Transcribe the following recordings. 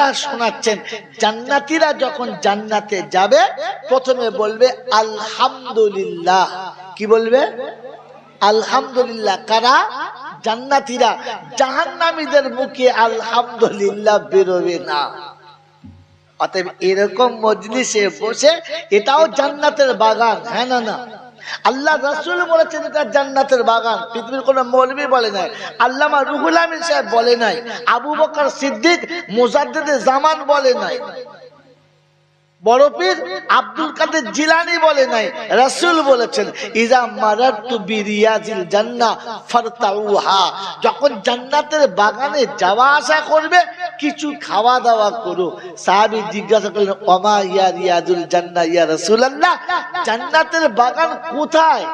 আল্লাহ শোনাচ্ছেন জান্নাতীরা যখন জান্নাতে যাবে প্রথমে বলবে আলহামদুলিল্লাহ। কি বলবে? আলহামদুলিল্লাহ। কারা? জান্নাতীরা। জাহান্নামীদের মুখে আলহামদুলিল্লাহ বেরোবে না। অতএব এরকম মজলিসে বসে, এটাও জান্নাতের বাগান। হ্যাঁ না না? আল্লাহ রাসূল বলেছেন এটা জান্নাতের বাগান। পৃথিবীর কোন মৌলবী বলে নাই, আল্লামা রুহুল আমিন সাহেব বলে নাই, আবু বকর সিদ্দিক মুজাদ্দিদে জামান বলে নাই, বড় পীর আব্দুল কাদের জিলানী বলে নাই, রাসূল বলেছেন ইজা মারাতু বিরিয়াজিল জান্নাহ ফারতাউহা। যখন জান্নাতের বাগানে যাওয়া আসা করবে কিছু খাওয়া দাওয়া করো। সাহাবী জিজ্ঞাসা করলেন ওমা ইয়া রিয়াজুল জান্নাহ ইয়া রাসূলুল্লাহ, জান্নাতের বাগান কোথায়?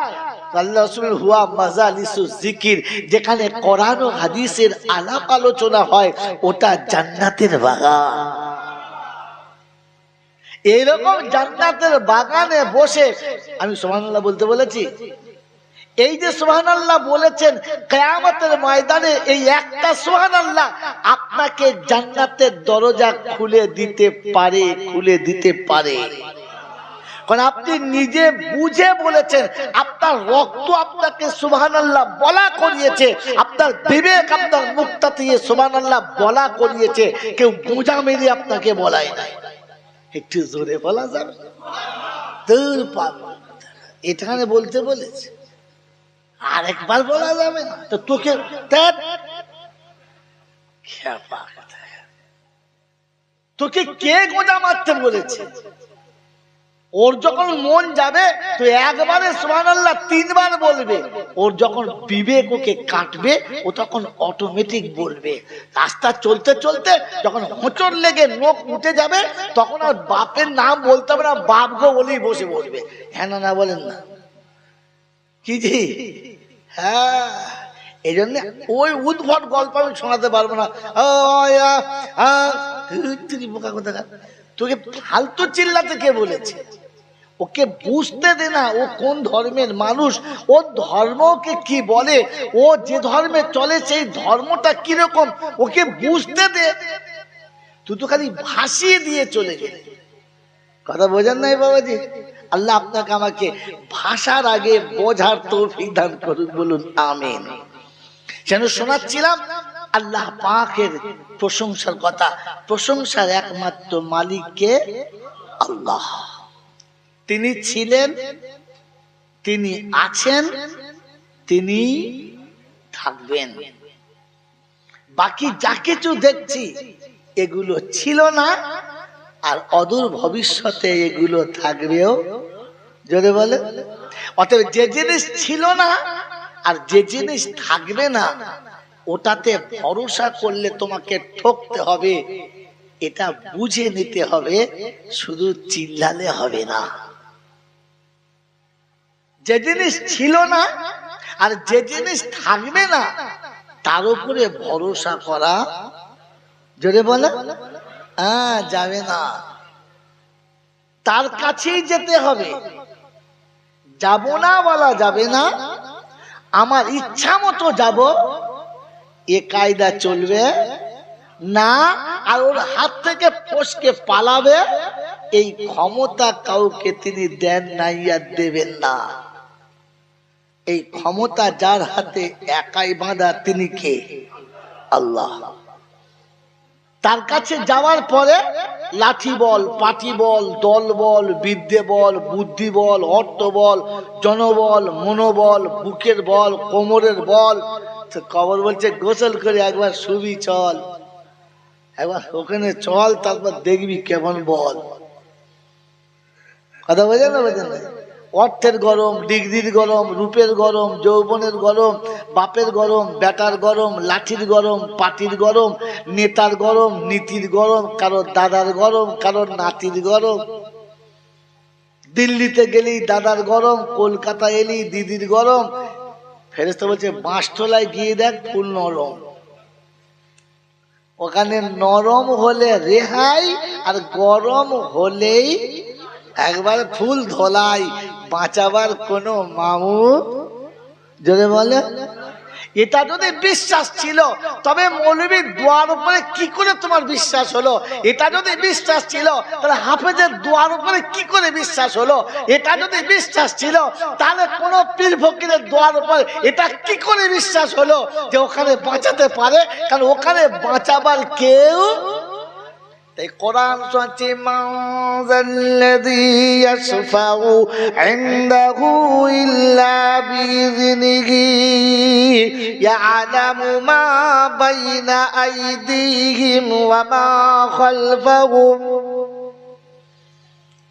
আল্লাহ রাসূল হুয়া মাজালিসু যিকির, যেখানে কোরআন ও হাদিসের আলাপ আলোচনা হয় ওটা জান্নাতের বাগান। এইরকম জান্নাতের বাগানে বসে, আমি সুবহানাল্লাহ বলতে বলেছি, এই যে সুবহানাল্লাহ বলেছেন কিয়ামতের ময়দানে এই একটা সুবহানাল্লাহ আপনাকে জান্নাতের দরজা খুলে দিতে পারে, খুলে দিতে পারে। কারণ আপনি নিজে বুঝে বলেছেন, আপনার রক্ত আপনাকে সুবহানাল্লাহ বলা করিয়েছে, আপনার বিবেক আপনার মুখটা দিয়ে সুবহানাল্লাহ বলা করিয়েছে, কেউ বোঝা মেরে আপনাকে বলায় নাই। একটু জোরে বলা যাবে? দূর পাগল, এখানে বলতে বলেছে, আরেকবার বলা যাবে না তো? তোকে তোকে কে গোজা মারতে বলেছে? ওর যখন মন যাবে তো একবারে সুবহানাল্লাহ তিনবার বলবে। ওর যখন বিবেক ওকে কাটবে ও তখন অটোমেটিক বলবে। রাস্তা চলতে চলতে যখন হোঁচট লেগে নোখ উঠে যাবে তখন আর বাপের নাম বলতে হবে না, বাপ গো বলেই বসে বলবে। হ্যাঁ না? বলেন না? কি জি? হ্যাঁ, এই জন্য ওই উদ্ভট গল্প আমি শোনাতে পারবো না। বোকা কথা, তোকে ফালতু চিল্লাতে কে বলেছে? ওকে বুঝতে দে না, ও কোন ধর্মের মানুষ, ও ধর্মকে কি বলে, ও যে ধর্মে চলে সেই ধর্মটা কিরকম ওকে বুঝতে দে। তুই তো খালি ভাসিয়ে দিয়ে চলে গেলে। কথা বোঝেন নাই বাবাজি? আল্লাহ আপনাকে আমাকে ভাষার আগে বোঝার তৌফিক দান করুন, বলুন আমিন। যেন শোনাচ্ছিলাম আল্লাহ পাকের প্রশংসার কথা। প্রশংসার একমাত্র মালিককে আল্লাহ। তিনি ছিলেন, তিনি আছেন, তিনি থাকবেন। বাকি যা কিছু দেখছি এগুলো ছিল না, আর অদূর ভবিষ্যতে এগুলো থাকবেও। যদি বলে অতএব যে জিনিস ছিল না আর যে জিনিস থাকবে না ওটাতে ভরসা করলে তোমাকে ঠকতে হবে, এটা বুঝে নিতে হবে, শুধু চিল্লালে হবে না। যে জিনিস ছিল না আর যে জিনিস থাকবে না তার উপরে ভরসা করা জোরে বলে যাবে না। তার কাছেই যেতে হবে, যাব না বলা যাবে না। আমার ইচ্ছা মতো যাব এ কায়দা চলবে না, আর ওর হাত থেকে ফসকে পালাবে এই ক্ষমতা কাউকে তিনি দেন নাই আর দেবেন না। এই ক্ষমতা যার হাতে একাই বাঁধা তিনি কে? আল্লাহ। তার কাছে যাওয়ার পরে লাঠি বল, পাটি বল, দল বল, বিদ্যে বল, বুদ্ধি বল, অর্থ বল, জনবল, মনোবল, বুকের বল, কোমরের বল। কবর বলছে গোসল করে একবার শুবি চল, একবার ওখানে চল, তারপর দেখবি কেমন বল। কথা বোঝেন না? বোঝেন না? অর্থের গরম, ডিগ্রির গরম, রূপের গরম, যৌবনের গরম, বাপের গরম, বেটার গরম, লাঠির গরম, পাটির গরম, নেতার গরম, নীতির গরম, কারোর দাদার গরম, কারোর নাতির গরম। দিল্লিতে গেলি দাদার গরম, কলকাতা এলি দিদির গরম। ফেরেশতা বলছে বাঁশতলায় গিয়ে দেখ ফুল নরম। ওখানে নরম হলে রেহাই, আর গরম হলেই একবার ফুল ধোলাই, বাঁচাবার কোনো মামু। যদি বলে এটা যদি বিশ্বাস ছিল তবে মৌলবীর দোয়ার উপরে কি করে তোমার বিশ্বাস হলো? এটা যদি বিশ্বাস ছিল তাহলে হাফেজের দোয়ার উপরে কি করে বিশ্বাস হলো? এটা যদি বিশ্বাস ছিল তাহলে কোন পীর ফকিরের দোয়ার উপরে এটা কি করে বিশ্বাস হলো যে ওখানে বাঁচাতে পারে? কারণ ওখানে বাঁচাবার কেউ। তাই কোরআন সূরা মাযাল্লাযী ইয়াশফাউ ইনদাহু ইল্লা বিইযনিহি ইয়ালামু মা বাইনা আইদিহিম ওয়া মা খালফাহুম।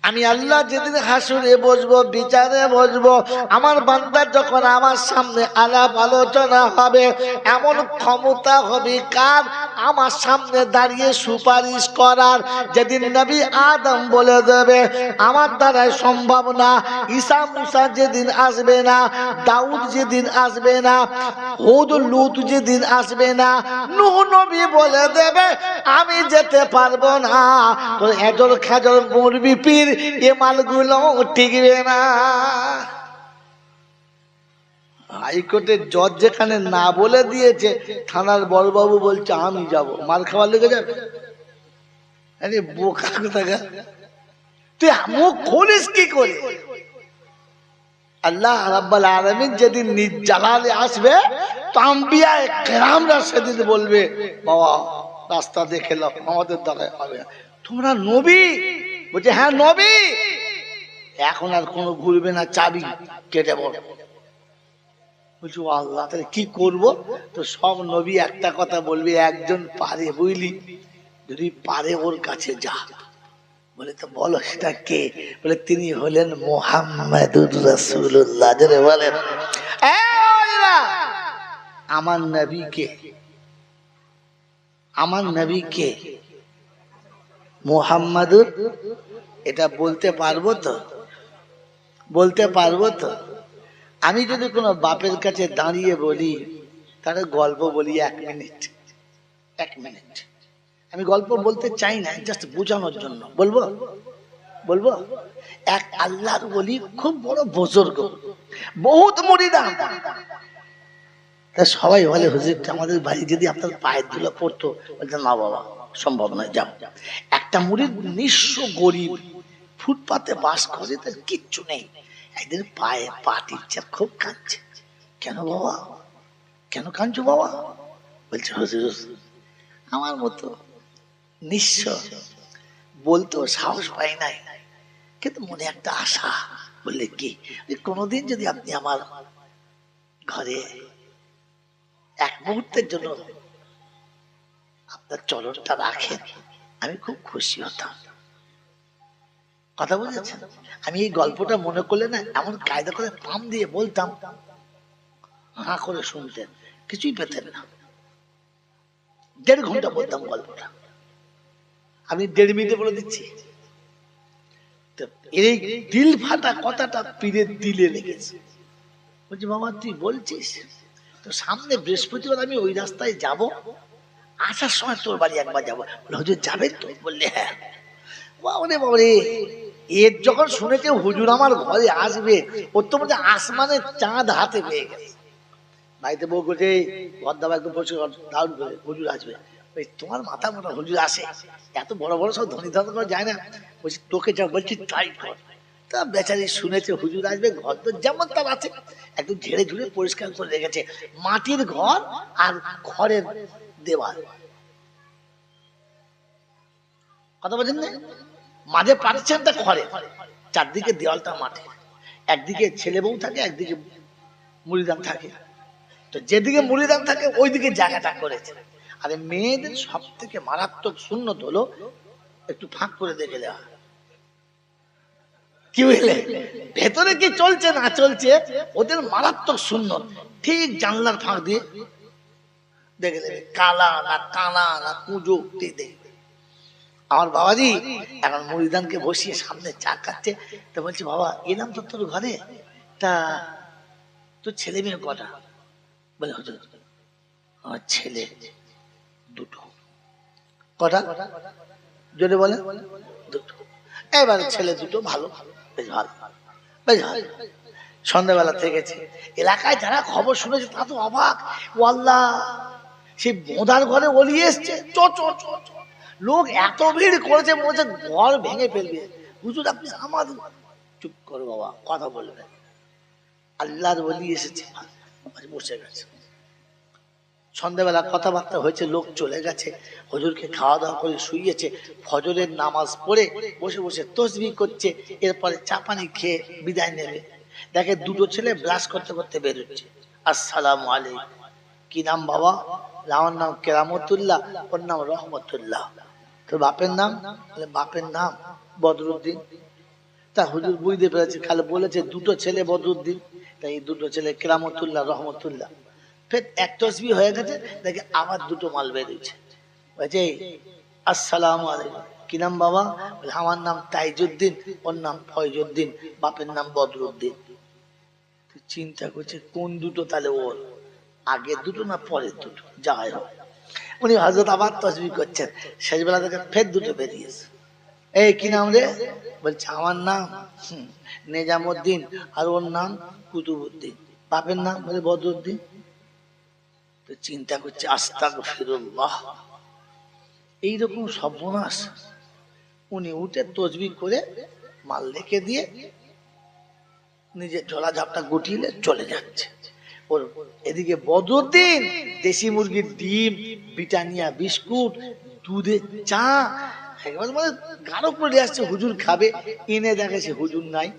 আমি আল্লাহ যেদিন হাসুরে বসবো, বিচারে বসবো, আমার বান্দার যখন আমার সামনে আলাপ আলোচনা হবে, এমন ক্ষমতা হবে কার? আমার সামনে দাঁড়িয়ে সুপারিশ করার। যেদিন নবী আদম বলে দেবে আমার দ্বারাই সম্ভব না, ঈসা মুসা যেদিন আসবে না, দাউদ যেদিন আসবে না, হুদ লুত যেদিন আসবে না, নূহ নবী বলে দেবে আমি যেতে পারবো না, তো এজল খাজল মুরবি পীর এ মালগুলো টিকবে না। হাইকোর্টের জজ যেখানে না বলে দিয়েছে, থানার বড়বাবু বলছে আমি যাব, মার খাওয়ার লেগে যাবে? আরে বোকা কোথাকার, তুই মুখ খুলিস কি করে? আল্লাহ রাব্বুল আলামিন যেদিন নিজ জালালে আসবে, তো আম্বিয়া কেরামরা সেদিন বলবে বাবা রাস্তা দেখে লাও, আমাদের দ্বারা হবে। তোমরা নবী? বলছে হ্যাঁ নবী। এখন আর কোনো ঘুরবে না, চাবি কেটে পড়ে। বলছি আল্লাহ তাহলে কি করব? তো সব নবী একটা কথা বলবে, একজন পারে বুঝলি, যদি পারে ওর কাছে যা। বলে তো বলো সেটা কে? বলে তিনি হলেন মুহাম্মাদুর রাসূলুল্লাহ। যারা বলেন আমার নবী কে? আমার নবী কে? মুহাম্মাদুর। এটা বলতে পারবো তো? বলতে পারবো তো? আমি যদি কোনো বাপের কাছে দাঁড়িয়ে বলি, তাহলে গল্প বলি 1 মিনিট, 1 মিনিট। আমি গল্প বলতে চাই না, জাস্ট বোঝানোর জন্য বলবো। বলবো এক আল্লাহর ওলি, খুব বড় বুজুর্গ, বহুত মুরিদান। তা সবাই বলে হুজুর আমাদের বাড়ি যদি আপনার পায়ের ধুলো পড়তো, বলতে না বাবা সম্ভব নয়, যাও। একটা মুরিদ নিঃস্ব গরিব, ফুটপাতে বাস করে, তার কিচ্ছু নেই। একদিন পায়ে পা টিপছে, খুব কাঁদছে। কেন বাবা, কেন কাঁদছো বাবা? বলছে হুজুর আমার মতো নিঃস্ব, বলতেও সাহস পাই নাই, কিন্তু মনে একটা আশা। বললে কি? কোনোদিন যদি আপনি আমার ঘরে এক মুহূর্তের জন্য আপনার চলনটা রাখেন, আমি খুব খুশি হতাম। কথা বুঝেছেন? আমি এই গল্পটা মনে করলে না, এমন কায়দা করে পাম দিয়ে বলতাম, হাঁ করে শুনতেন, কিছুই পেতেন না। 1.5 ঘন্টা বলতাম গল্পটা, আমি 1.5 মিনিটে বলে দিচ্ছি। এই দিল ফাটা কথাটা পীরের দিলে লেগেছে। বলছি বাবা তুই বলছিস তো, সামনে বৃহস্পতিবার আমি ওই রাস্তায় যাব, আসার সময় তোর বাড়ি একবার যাবো। হুজুর যাবেন তো? বললে হ্যাঁ। বাবারে বাবারে, এর যখন শুনেছে হুজুর আমার ঘরে আসবে, ওর তো মধ্যে আসমানের চাঁদ হাতে পেয়ে গেছে। বাড়িতে বউ করছে ঘর দাবা একদম পরিষ্কার দারুণ করে, হুজুর আসবে। তোমার মাথা মোটা, হুজুর আসে, এত বড় বড় সব ধনী ধনী করা যায় না। বলছি তোকে যা বলছি তাই কর। তা বেচারি শুনেছে হুজুর আসবে, ঘর তো যেমন তার আছে একদম ঝেড়ে ঝুড়ে পরিষ্কার করে রেখেছে, মাটির ঘর আর খড়ের দেওয়াল। কথা বলছেন না? মাঝে পার্টিশনটা খড়ে, চারদিকে দেওয়ালটা মাঠে, একদিকে ছেলে বউ থাকে, একদিকে মুড়িদান থাকে। তো যেদিকে মুড়িদান থাকে ওইদিকে জায়গাটা করেছে। আর মেয়েদের সব থেকে মারাত্মক সুন্নত হলো একটু ফাঁক করে দেখে দেওয়া। কি বুঝলে? ভেতরে কি চলছে না চলছে ওদের মারাত্মক সুন্নত, ঠিক জানলার ফাঁক দিয়ে দেখে দেবে, কালা না কানা না কুঁজো দেখবে। আমার বাবাজি এখন মুড়িদানকে বসিয়ে সামনে চা খাচ্ছে, তো বলছি বাবা এলাম তো তোর ঘরে, তা তোর ছেলে মেয়ে কটা? বলে হুজুর আমার ছেলে 2টো। কটা? জোরে বলে 2টো। এবার ছেলে 2টো, ভালো, বেশ ভালো, বেশ ভালো। সন্ধ্যাবেলা থেকেছে। এলাকায় যারা খবর শুনেছে তা তো অবাক, ও আল্লাহ, সেই বোঁদার ঘরে ওলি এসছে, চ চ চ চ। লোক এত ভিড় করেছে, মনে হচ্ছে ঘর ভেঙে ফেলবে। হুজুর আপনি আমার, চুপ করো বাবা, কথা বলবেন, আল্লাহর ওলি এসেছে, বসে গেছে। সন্ধ্যাবেলা কথাবার্তা হয়েছে, লোক চলে গেছে, হুজুরকে খাওয়া দাওয়া করে শুইয়েছে। ফজরের নামাজ পড়ে বসে বসে তসবিহ করছে, এরপরে চা পানি খেয়ে বিদায় নেবে। দেখে দুটো ছেলে ব্রাশ করতে করতে বেরোচ্ছে। আসসালামু আলাইকুম। কি নাম বাবা? আমার নাম কেরামতুল্লাহ, ওর নাম রহমতুল্লাহ। তোর বাপের নাম? বাপের নাম বদরুদ্দিন। তা হুজুর বুঝতে পেরেছে, খালি বলেছে দুটো ছেলে বদরুদ্দিন, তাই এই দুটো ছেলে কেরামতুল্লাহ রহমতুল্লাহ। ফের এক তসবিহ হয়ে গেছে, দেখে আবার দুটো মাল বেরিয়েছে। বলছে আসসালামু আলাইকুম। কি নাম বাবা? আমার নাম তাইজুদ্দিন, ওর নাম ফয়জুদ্দিন, বাপের নাম বদরুদ্দিন। চিন্তা করছে কোন দুটো তাহলে ওর, আগের দুটো না পরের দুটো, যাই হোক। উনি হযরত আবার তসবিহ করছেন, শেষবেলা থেকে ফের দুটো বেরিয়েছে। এই কি নাম রে? বলছে আমার নাম নেজামুদ্দিন, আর ওর নাম কুতুবুদ্দিন। বাপের নাম? বলে বদরুদ্দিন। তো চিন্তা করছে আস্তাগফিরুল্লাহ, এইরকম সর্বনাশ। উনি উঠে তসবিহ করে মাল রেখে দিয়ে নিজের ঝোলা ঝাপটা গুটিয়ে চলে যাচ্ছে। ওর এদিকে বদরুদ্দিন দেশি মুরগির ডিম, ব্রিটানিয়া বিস্কুট, দুধের চা একবার মানে গাঢ় করে আসছে, হুজুর খাবে। এনে দেখে সে হুজুর নাই।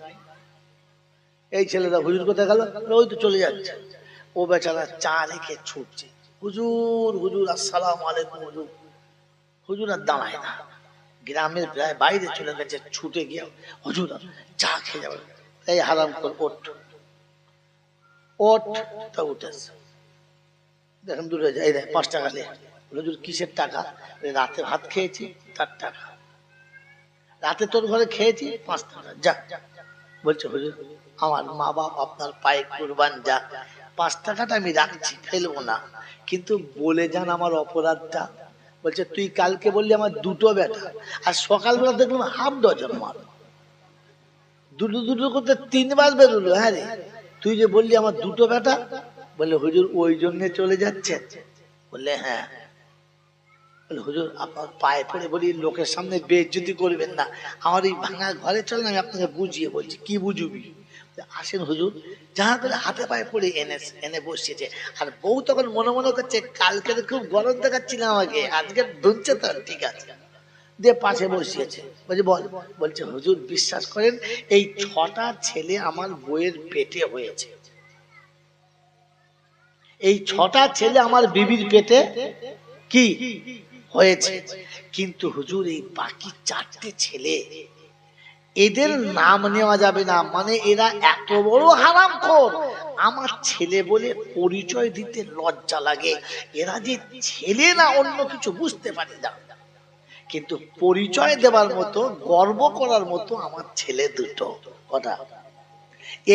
এই ছেলেটা হুজুর কোথায় গেল? ওই তো চলে যাচ্ছে। ও বেচারা চা রেখে ছুটছে, হুজুর হুজুর আসসালামু আলাইকুম হুজুর। হুজুর আর দাঁড়ায় না, গ্রামের প্রায় বাইরে চলে গেছে, ছুটে গিয়ে হুজুর চা খেয়ে যাবে। এই হারাম কর, ওঠ ওঠ। তা উঠেছে, দেখেন দূরে যাই, 5 টাকা লে। হুজুর কিসের টাকা? রাতে ভাত খেয়েছি তার টাকা। রাতে তোর ঘরে খেয়েছি 5 টাকা, যা। বলছে হুজুর আমার মা বাপ আপনার পায়ে কুরবান, যা 5 টাকাটা আমি রাখছি, ফেলবো না, কিন্তু বলে যান আমার অপরাধটা। বলছে তুই কালকে বললি আমার দুটো বেটা, আর সকালবেলা দেখলাম হাফ ডজন মাল, দুটো দুটো করতে 3 বার বেরোলো। হ্যাঁ রে, তুই যে বললি আমার দুটো বেটা। বললে হুজুর ওই জন্য চলে যাচ্ছে। বললে হ্যাঁ। বলে হুজুর আপনার পায়ে পড়ে বলি, লোকের সামনে বেইজ্জতি করবেন না, আমার এই ভাঙা ঘরে চলেন, আমি আপনাকে বুঝিয়ে বলছি। কি বুঝবি? আসেন হুজুর। যাহা করে হাতে পায়ে পড়ে এনে বসিয়েছে। আর বউ তখন মনে মনে করছে কালকে খুব গরম দেখাচ্ছিলাম আমাকে, আজকে ধুনছে তো, ঠিক আছে, দিয়ে পাশে বসিয়েছে। বলছে বল। বলছে হুজুর বিশ্বাস করেন, এই 6টা ছেলে আমার বইয়ের পেটে হয়েছে, এই 6টা ছেলে আমার বিবির পেটে কি হয়েছে, কিন্তু হুজুর এই বাকি 4টে ছেলে, এদের নাম নেওয়া যাবে না, মানে এরা এত বড় হারামখোর, আমার ছেলে বলে পরিচয় দিতে লজ্জা লাগে। এরা যে ছেলে না অন্য কিছু বুঝতে পারি না, কিন্তু পরিচয় দেওয়ার মতো, গর্ব করার মতো আমার ছেলে দুটো। কটা?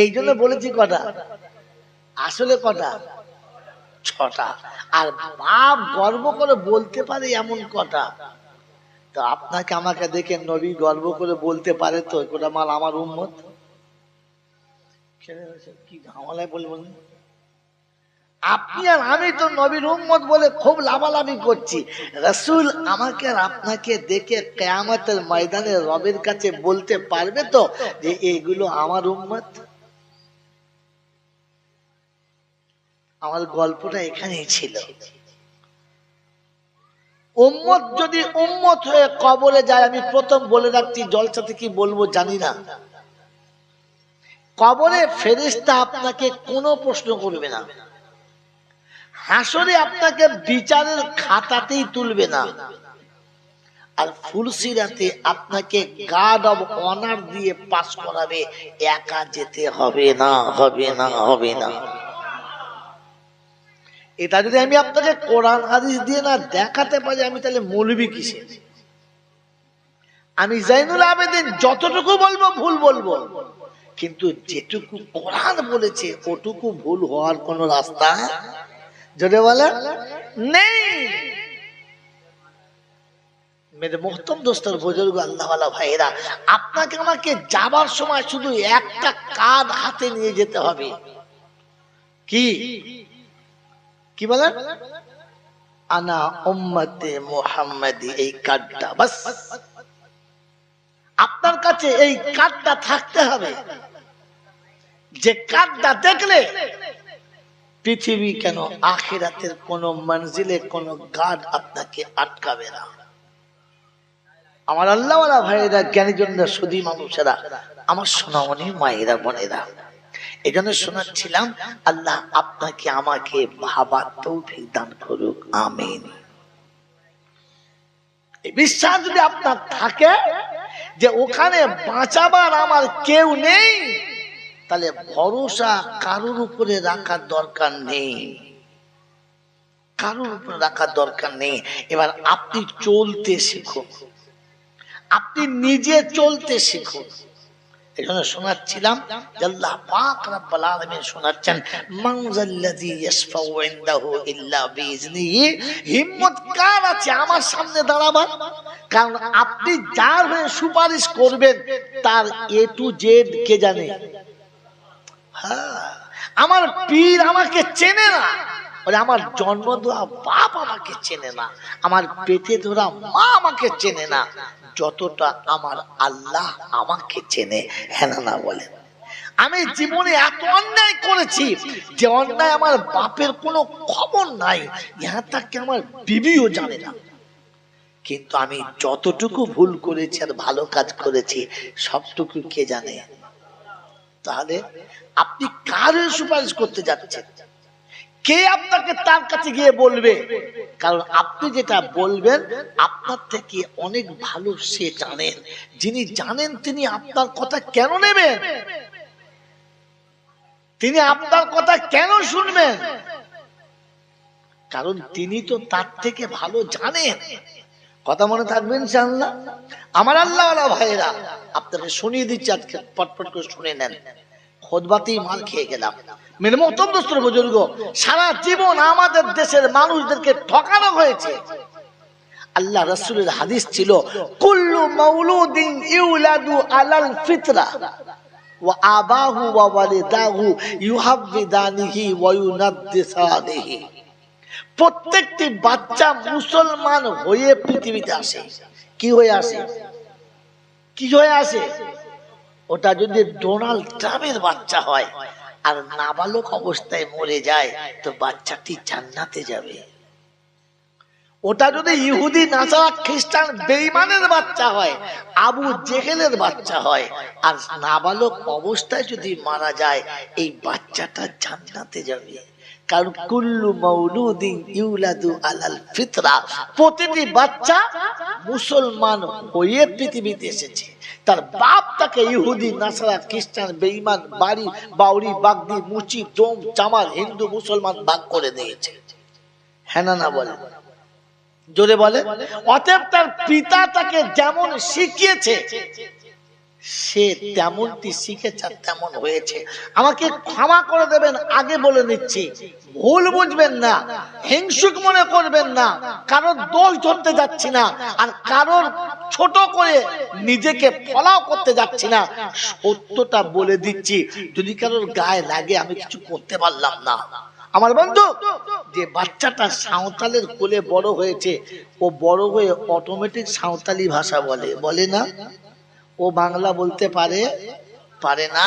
এই জন্য বলেছি কটা, আসলে কটা? 6টা। আর বাপ গর্ব করে বলতে পারে এমন কটা। তো আপনাকে আমাকে দেখে নবী গর্ব করে বলতে পারে তো ওটা মাল আমার উম্মত? কি ঝামেলায় বলবেন আপনি আর আমি তো নবীর উম্মত বলে খুব লাভালাভি করছি। রাসূল আমাকে আর আপনাকে দেখে কিয়ামতের ময়দানে রবের কাছে বলতে পারবে তো যে এগুলো আমার উম্মত? আমার গল্পটা এখানেই ছিল। উম্মত যদি উম্মত হয়ে কবরে যায়, আমি প্রথম বলে রাখছি, জলসাতে কি বলবো জানি না, কবরে ফেরেশতা আপনাকে কোনো প্রশ্ন করবে না, হাসরে আপনাকে বিচারের খাতাতেই তুলবে না, আর ফুলসিরাতে আপনাকে গার্ড অব অনার দিয়ে পাস করাবে, একা যেতে হবে না, হবে না, হবে না। এটা যদি আমি আপনাকে কোরআন হাদিস দিয়ে না দেখাতে পারি, আমি তাহলে মৌলবি কিসের? আমি জাইনুল আবেদিন যতটুকু বলবো ভুল বলবো, কিন্তু যেটুকু কোরআন বলেছে ওটুকু ভুল হওয়ার কোন রাস্তা যদি বলে নেই। মেরে মোহতম দোস্তর বুজুর্গ আল্লাহওয়ালা ভাইরা, আপনাকে আমাকে যাবার সময় শুধু একটা কার্ড হাতে নিয়ে যেতে হবে। কি কি বলেন? আনা উম্মতে মুহাম্মাদি, এই কার্ডটা বাস আপনার কাছে, এই কার্ডটা থাকতে হবে। যে কার্ডটা দেখলে পৃথিবী কেন আখিরাতের কোন মঞ্জিলে কোন গার্ড আপনাকে আটকাবে না। আমার আল্লাহওয়ালা ভাইয়েরা, জ্ঞানীজনরা, সুধী মানুষেরা, আমার সোনামণি মায়েরা, বোনেরা, এই জন্য শোনাচ্ছিলাম, আল্লাহ আপনাকে আমাকে ভাবার তৌফিক দান করুক, আমিন। এই বিশ্বাস যদি আপনার থাকে যে ওখানে বাঁচাবার আমার কেউ নেই, তাহলে ভরসা কারোর উপরে রাখার দরকার নেই, কারোর উপরে রাখার দরকার নেই। এবার আপনি চলতে শিখুন, আপনি নিজে চলতে শিখুন। এই জন্য শোনাচ্ছিলাম, আল্লাহ পাক রব্বুল আলামিন শোনাচ্ছেন, মানজাল্লাযী ইয়াশফাউ ইনদাহু ইল্লা বিইজনিহি, হিম্মত কার আছে আমার সামনে দাঁড়াবার? কারণ আপনি যার হয়ে সুপারিশ করবেন তার এ টু জেড কে জানে? আমার পীর আমাকে চেনে না, আমার জন্ম দেওয়া বাপ আমাকে চেনে না, আমার পেটে ধরা মা আমাকে চেনে না, যতটা আমার আল্লাহ আমাকে চেনে। হ্যাঁ না বলেন? আমি জীবনে এত অন্যায় করেছি যে অন্যায় আমার বাপের কোনো খবর নাই, ইহা তাকে আমার বিবিও জানে না, কিন্তু আমি যতটুকু ভুল করেছি আর ভালো কাজ করেছি সবটুকু কে জানে? তাহলে আপনি কার সুপারিশ করতে যাচ্ছেন? কে আপনাকে তার কাছে গিয়ে বলবে? কারণ আপনি যেটা বলবেন আপনার থেকে অনেক ভালো সে জানেন। যিনি জানেন তিনি আপনার কথা কেন নেবেন? তিনি আপনার কথা কেন শুনবেন? কারণ তিনি তো তার থেকে ভালো জানেন। কথা মনে থাকবেন ইনশাআল্লাহ। আমার আল্লাহওয়ালা ভাইরা, আপনাকে শুনিয়ে দিচ্ছি, আজকে পটপট করে শুনে নেন, খুতবাতেই মাল খেয়ে গেলাম। মেরে মোহতরম দোস্তর বুজুর্গ, সারা জীবন আমাদের দেশের মানুষদেরকে ঠকানো হয়েছে। আল্লাহ রাসূলের হাদিস ছিল, কুল্লু মাউলুদিন ইউলাদু আলাল ফিতরা ওয়া আবাহু ওয়া ওয়ালিদাহু ইউহাব্বিদানিহি ওয়া ইউনাদ্দিসানিহি। প্রত্যেকটি বাচ্চা মুসলমান হয়ে পৃথিবীতে আসে। কি হয়ে আসে? কি হয়ে আসে? ওটা যদি ডোনাল্ড ট্রাম্পের বাচ্চা হয় আর নাবালক অবস্থায় মরে যায় তো বাচ্চাটি জান্নাতে যাবে। ওটা যদি ইহুদি, নাসারা, খ্রিস্টান, বেঈমানের বাচ্চা হয়, আবু জেহেলের বাচ্চা হয়, আর নাবালক অবস্থায় যদি মারা যায়, এই বাচ্চাটা জান্নাতে যাবে। কারণ কুল্লু মাউলুদিন ইউলাদু আলাল ফিতরা, প্রতিটি বাচ্চা মুসলমান হয়ে পৃথিবীতে এসেছে। তার বাপ তাকে ইহুদি, নাসারা, খ্রিস্টান, বেঈমান, বাড়ি বাউরি, বাগদি, মুচি, দম, চামার, হিন্দু, মুসলমান ভাগ করে দিয়েছে। হ্যাঁ না বলে? জোরে বলে। অতএব তার পিতা তাকে যেমন শিখিয়েছে সে তেমনটি শিখেছে, তেমন হয়েছে। আমাকে ক্ষমা করে দেবেন, আগে বলে নিচ্ছি, ভুল বুঝবেন না, হিংসুক মনে করবেন না, কারোর দোষ ধরতে যাচ্ছি না, আর কারোর ছোট করে নিজেকে ফলাও করতে যাচ্ছি না। সত্যটা বলে দিচ্ছি, যদি কারোর গায়ে লাগে আমি কিছু করতে পারলাম না। আমার বন্ধু, যে বাচ্চাটা সাঁওতালের কোলে বড় হয়েছে, ও বড় হয়ে অটোমেটিক সাঁওতালি ভাষা বলে, বলে না? ও বাংলা বলতে পারে? পারে না।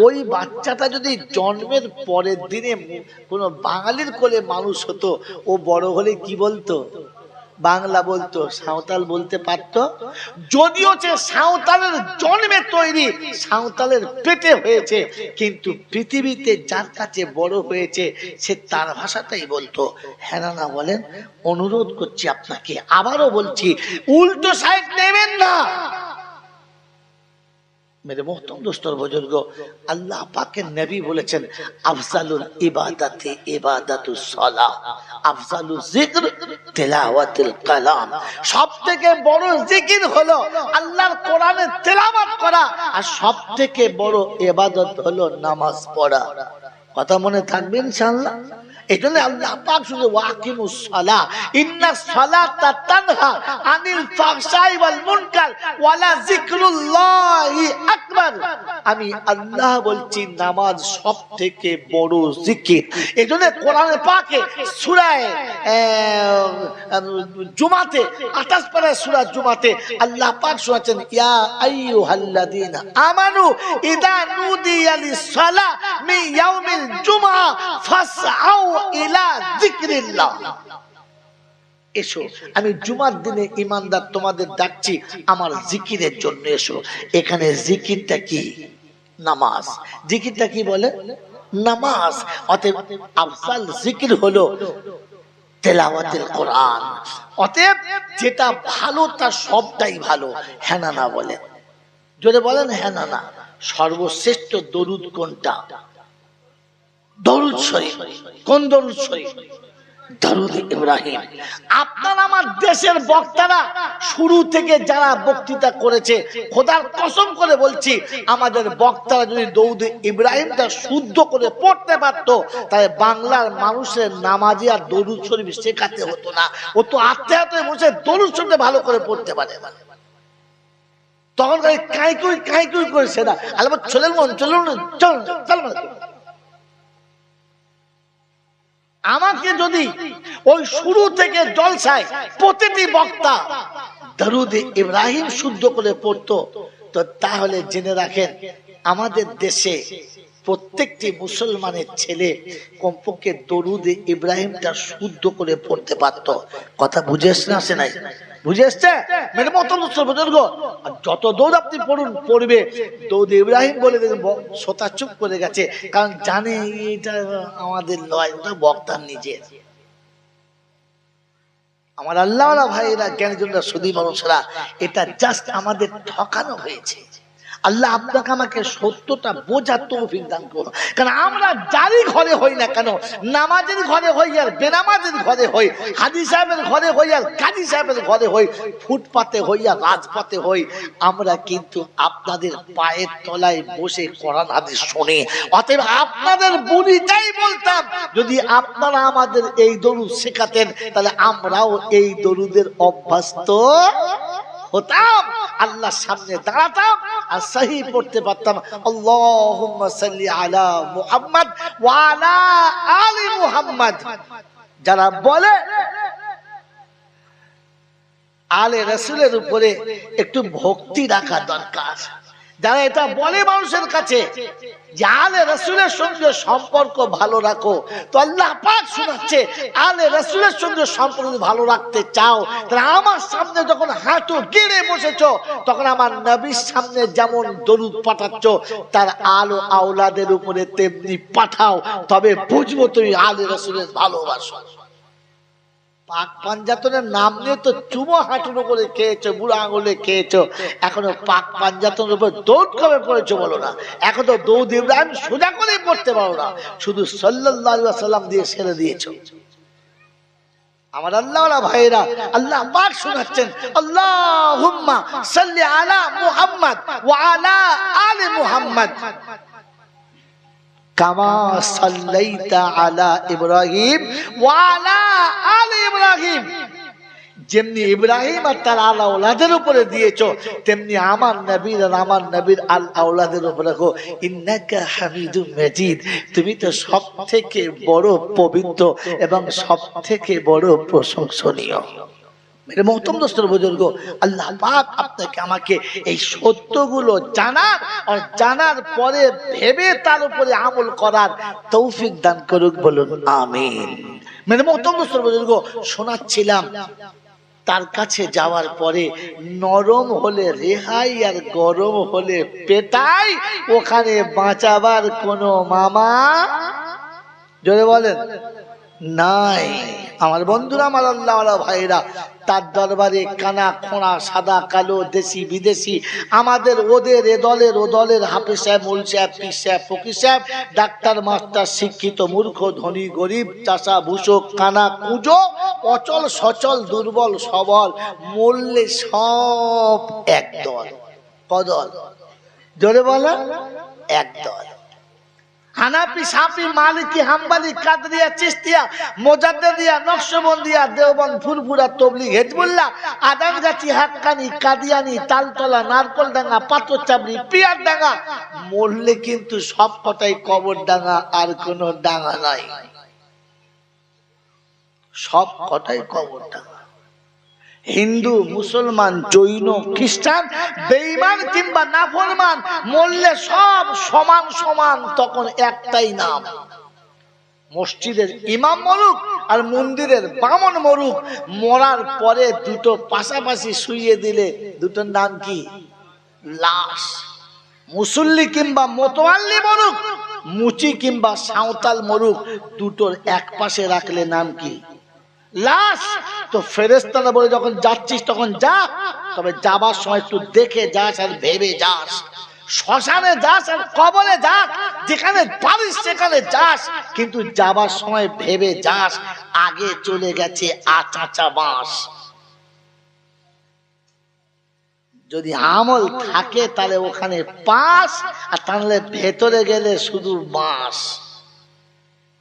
ওই বাচ্চাটা যদি জন্মের পরের দিনে কোনো বাঙালির কোলে মানুষ হতো, ও বড় হলে কি বলতো? বাংলা বলতো, সাঁওতাল বলতে পারতো। যদিও সে সাঁওতালের জন্মে তৈরি, সাঁওতালের পেটে হয়েছে, কিন্তু পৃথিবীতে যার কাছে বড় হয়েছে সে তার ভাষাটাই বলতো। হ্যাঁ না বলেন? অনুরোধ করছি আপনাকে, আবারও বলছি, উল্টো সাইড নেবেন না। मेरे मोहतरम दोस्तों बुजुर्ग, अल्लाह पाक के नबी बोलेছেন, আফজালুল ইবাদাতি ইবাদাতুস সালাহ, আফজালুজ যিকর তিলাওয়াতুল কালাম। সবথেকে বড় জিকির হলো আল্লাহর কোরআনের তেলাওয়াত করা, আর সবথেকে বড় ইবাদত হলো নামাজ পড়া। কথা মনে থাকবে ইনশাআল্লাহ। এই জন্য আল্লাহ পাক শুধু ওয়াকিমুস সালাহ ইন্নাস সালাতা তানহা আনিল ফাহশাই ওয়াল মুনকার ওয়ালা যিকরুল্লাহি আকবার। আমি আল্লাহ বলছি নামাজ সবথেকে বড় জিকির। এই জন্য কোরআনে পাকে সূরা জুমাতে 28 পারা সূরা জুমাতে আল্লাহ পাক শোনাচ্ছেন ইয়া আইয়ুহাল্লাযীনা আমানু ইযা নুদিয়া লিস-সালাহ মিন ইয়াউমিল জুমআ ফাসআউ ইলা যিকরিল্লাহ। এসো, আমি জুমার দিনে ঈমানদার তোমাদের ডাকছি আমার জিকিরের জন্য এসো। এখানে জিকিরটা কি? নামাজ। জিকিরটা কি বলে? নামাজ। অতএব আফজাল জিকির হলো তেলাওয়াতুল কোরআন। অতএব যেটা ভালো তার সবটাই ভালো। হ্যাঁ না না বলেন, জোরে বলেন হ্যাঁ না না। সর্বশ্রেষ্ঠ দরুদ কোনটা? দরুদ শরীফ। কোন দরুদ শরীফ? দরুদ ইব্রাহিম। আপনার আমার দেশের বক্তারা শুরু থেকে যারা বক্তৃতা করেছে, খোদার কসম করে বলছি, আমাদের বক্তারা যদি দরুদ ইব্রাহিমটা শুদ্ধ করে পড়তে পারতো, তাহলে বাংলার মানুষের নামাজি আর দরুদ শরীফ শেখাতে হতো না। ও তো আত্মে আত্মে বসে দরুদ শরীফ ভালো করে পড়তে পারে না। তখন কাঁই করেছে না। আল্লাহ চলেন মন চলুন চল চল। আমাকে যদি ওই শুরু থেকে জলসায় প্রতিটি বক্তা দরুদ ইব্রাহিম শুদ্ধ করে পড়তো, তো তাহলে জেনে রাখেন আমাদের দেশে প্রত্যেকটি মুসলমানের ছেলে কমপক্ষে দরুদ ইব্রাহিমটা শুদ্ধ করে পড়তে পারতো। কথা বুঝে আসছে না? আসে নাই? বুঝে আসছে? মেরে মত বুজুর্গ, যত দৌড় আপনি পড়ুন পড়বে দরুদ ইব্রাহিম বলে দেখবেন শ্রোতা চুপ করে গেছে, কারণ জানে এটা আমাদের লয়, ওটা বক্তার নিজের। আমার আল্লাহওয়ালা ভাইয়েরা, জ্ঞানীজনরা, সুধী মানুষরা, এটা জাস্ট আমাদের ঠকানো হয়েছে। আল্লাহ আপনাকে আমাকে সত্যটা বোঝার তৌফিক দান করুন। কারণ আমরা যারই ঘরে হই না কেন, নামাজের ঘরে হই আর বেনামাজের ঘরে হই, হাজি সাহেবের ঘরে হই আর কাজী সাহেবের ঘরে হই, ফুটপাতে হই আর রাজপথে হই, আমরা কিন্তু আপনাদের পায়ের তলায় বসে কোরআন হাদিস শুনি। অতএব আপনাদের বুড়িটাই বলতাম, যদি আপনারা আমাদের এই দরুদ শেখাতেন, তাহলে আমরাও এই দরুদের অভ্যস্ত হতাম, আল্লাহর সামনে দাঁড়াতাম আর সহি পড়তে পারতাম। আল্লাহুম্মা সাল্লি আলা মুহাম্মদ ওয়া আলা আলি মুহাম্মদ। যারা বলে আলে রাসূলের উপরে একটু ভক্তি রাখা দরকার, যারা এটা বলে মানুষের কাছে যে আলে রাসূলের সঙ্গে সম্পর্ক ভালো রাখো, তো আল্লাহ পাক শোনাচ্ছে আলে রাসূলের সঙ্গে সম্পর্ক ভালো রাখতে চাও, তাহলে আমার সামনে যখন হাঁটু গেড়ে বসেছো, তখন আমার নবীর সামনে যেমন দরুদ পাঠাচ্ছ, তার আলো আওলাদের উপরে তেমনি পাঠাও, তবে বুঝবো তুমি আলে রাসূলের ভালোবাসো। পাক পাঞ্জাতনের নাম নিয়ে তো চুমো হাঁটুর উপরে খেয়েছো, বুড়ো আঙুলে খেয়েছো, এখনো পাক পাঞ্জাতনের উপর দৌড় কবে পড়েছো বলো না? এখন তো দৌদ ইব্রাহিম সোজা করে পড়তে পারো না, শুধু সাল্লাল্লাহু আলাইহি ওয়াসাল্লাম দিয়ে ছেড়ে দিয়েছো। আমার আল্লাহওয়ালা ভাইয়েরা, আল্লাহ পাক শোনাচ্ছেন আল্লাহুম্মা সাল্লি আলা মুহাম্মদ ওয়া আলা আলি মুহাম্মদ কামা সাল্লাইতা আলা ইব্রাহিম ওয়া আলা আলি ইব্রাহিম। যেমনি ইব্রাহিম আর তার আল আওলাদের উপরে দিয়েছো, তেমনি আমার নবীর আর আমার নবীর আল আওলাদের উপরে রাখো। ইন্নাকা হামিদুম মাজিদ, তুমি তো সবথেকে বড় পবিত্র এবং সবথেকে বড় প্রশংসনীয়। মেরে মোহতরম দোস্তর বুজুর্গ, আল্লাহ পাক আপনাকে আমাকে এই সত্যগুলো জানার আর জানার পরে ভেবে তার উপরে আমল করার তৌফিক দান করুক, বলুন আমিন। মেরে মোহতরম দোস্তর বুজুর্গ, শোনাচ্ছিলাম তার কাছে যাওয়ার পরে নরম হলে রেহাই আর গরম হলে পেটাই, ওখানে বাঁচাবার কোনো মামা, জোরে বলেন, নাই। আমার বন্ধুরা, আমার আল্লাহওয়ালা ভাইরা, তার দরবারে কানা খোঁড়া সাদা কালো দেশি বিদেশি, আমাদের ওদের এ দলের ও দলের হাফেজ সাহেব, মূল সাহেব, পীর সাহেব, ফকির সাহেব, ডাক্তার মাস্টার, শিক্ষিত মূর্খ, ধনী গরিব, চাষা ভূষক, কানা কুজো, অচল সচল, দুর্বল সবল, মূল্যে সব এক দল। কদল? জোরে বলা, এক দল। হানাফি, শাফি, মালিকি, হাম্বলি, কাদরিয়া, চিশতিয়া, মোজাদ্দেদিয়া, নকশবন্দিয়া, দেওবন্দ, ফুরফুরা, তবলিগ, হিজবুল্লাহ, আদানগাছি, হাক্কানি, কাদিয়ানি, তালতলা, নারকলডাঙ্গা, পাথরচাবড়ি, পিয়ারডাঙ্গা, মরলে কিন্তু সব কটাই কবরডাঙ্গা, আর কোনো ডাঙ্গা নাই, সব কটাই কবরডাঙ্গা। হিন্দু, মুসলমান, জৈন, খ্রিস্টান, বেঈমান কিংবা নাফরমান মরলে সব সমান সমান, তখন একটাই নাম। মসজিদের ইমাম মরুক আর মন্দিরের বামন মরুক, মরার পরে দুটো পাশাপাশি শুইয়ে দিলে দুটোর নাম কি? লাশ। মুসল্লি কিংবা মোতওয়াল্লি মরুক, মুচি কিংবা সাঁওতাল মরুক, দুটোর এক পাশে রাখলে নাম কি? লাশ। তো ফেরেশতারা বলে যখন যাচ্ছিস তখন যা, তবে যাবার সময় একটু দেখে যাস আর ভেবে যাস। শ্মশানে যাস আর কবরে যাস, যেখানে পারিস সেখানে যাস, কিন্তু যাবার সময় ভেবে যাস আগে চলে গেছে আচাচা বাঁশ। যদি আমল থাকে তাহলে ওখানে পাস, আর তাহলে ভেতরে গেলে শুধু বাঁশ।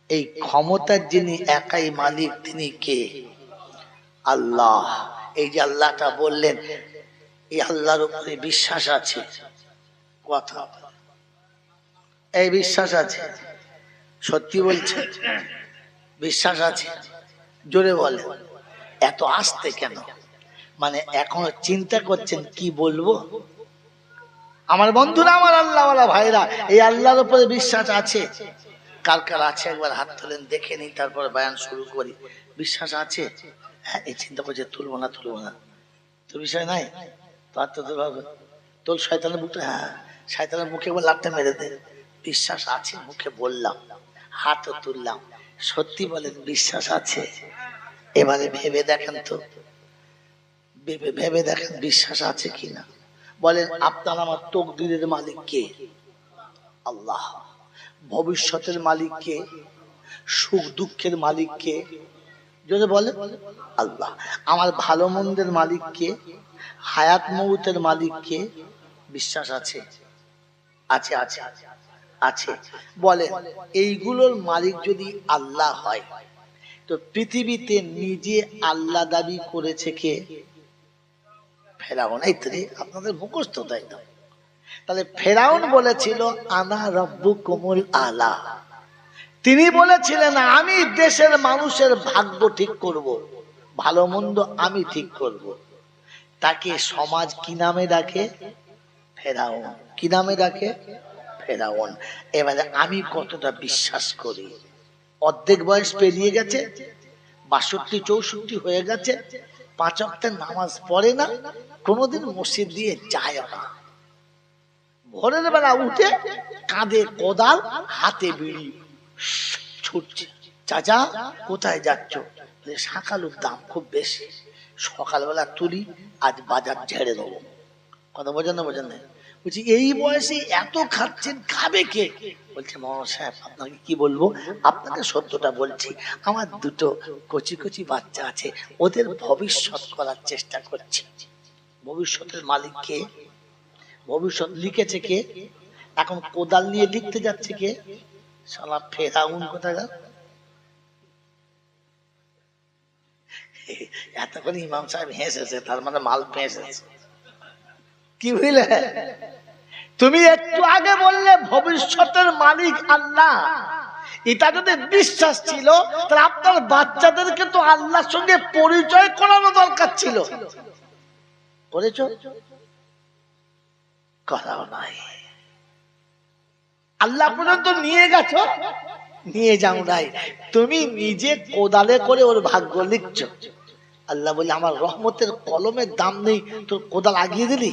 এই ক্ষমতার যিনি একাই মালিক, তিনি কে? আল্লাহ। এই যে আল্লাহটা বললেন, এই আল্লাহর উপরে বিশ্বাস আছে। কথা, এই বিশ্বাস আছে? সত্যি বলছে? বিশ্বাস আছে? জোরে বলে। এত আস্তে কেন? মানে এখনো চিন্তা করছেন কি বলবো? আমার বন্ধুরা, আমার আল্লাহওয়ালা ভাইরা, এই আল্লাহর উপরে বিশ্বাস আছে? কার কার আছে একবার হাত তোলেন, দেখে নিই, তারপরে বয়ান শুরু করি। বিশ্বাস আছে? হ্যাঁ, এই চিন্তা করছে তুলবো না তুলবো না, তোর বিষয় নাই তো, আর তোর শয়তানের মুখটা, হ্যাঁ শয়তানের মুখে একবার লাফটা মেরে দে। বিশ্বাস আছে মুখে বললাম, হাতও তুললাম। সত্যি বলেন বিশ্বাস আছে? এবারে ভেবে দেখেন তো, ভেবে দেখেন বিশ্বাস আছে কিনা। বলেন আপনার আমার তকদিরের মালিক কে? আল্লাহ। ভবিষ্যতের মালিক কে? সুখ দুঃখের মালিক কে? যদি বলে আল্লাহ। আমার ভালো মন্দের মালিক কে? হায়াত মৌতের মালিক কে? বিশ্বাস আছে? আছে আছে আছে। বলে এইগুলোর মালিক যদি আল্লাহ হয়, তো পৃথিবীতে নিজে আল্লাহ দাবি করেছে কে? ফেরাউন। এই তো আপনাদের মুখস্থ তাই তো। তাহলে ফেরাউন বলেছিল আনা রব্বুকুমুল আলা। তিনি বলেছিলেন আমি দেশের মানুষের ভাগ্য ঠিক করব, ভালো মন্দ আমি ঠিক করব। তাকে সমাজ কি নামে ডাকে? ফেরাউন। কি নামে ডাকে? ফেরাউন। এবারে আমি কতটা বিশ্বাস করি? অর্ধেক বয়স পেরিয়ে গেছে, 62-64 হয়ে গেছে, 5 ওয়াক্তের নামাজ পড়ে না, কোনোদিন মসজিদ দিয়ে যায় না। ভোরের বেলা উঠে কাঁধে কোদাল, হাতে বিড়ি, ছুটছে। চাচা কোথায় যাচ্ছ? শাকালুর দাম খুব বেশি, সকালবেলা তুলি, আজ বাজার ঝেড়ে দেবো। কথা বোঝেন না? বোঝেন না? বলছি এই বয়সে এত খাচ্ছেন, খাবে কে? বলছে মহারাজ সাহেব আপনাকে কি বলবো, আপনাকে সত্যটা বলছি, আমার দুটো কচি কচি বাচ্চা আছে, ওদের ভবিষ্যৎ করার চেষ্টা করছি। ভবিষ্যতের মালিক কে? ভবিষ্যৎ লিখেছে কে? এখন কোদাল নিয়ে লিখতে যাচ্ছে কে? শালা ফেরাউন কোথাকার। এতক্ষণ ইমাম সাহেব হেসেছে, তার মানে মাল পেয়েছে। কি বুঝলে? তুমি একটু আগে বললে ভবিষ্যতের মালিক আল্লাহ, এটা যদি বিশ্বাস ছিল তাহলে আপনার বাচ্চাদেরকে তো আল্লাহর সঙ্গে পরিচয় করানো দরকার ছিল। করেছ? করাও নাই। আল্লাহ পর্যন্ত নিয়ে গেছো, নিয়ে যাও নাই। তুমি নিজে কোদালে করে ওর ভাগ্য লিখছো। আল্লাহ বলে আমার রহমতের কলমের দাম নেই, তোর কোদাল আগিয়ে দিলি।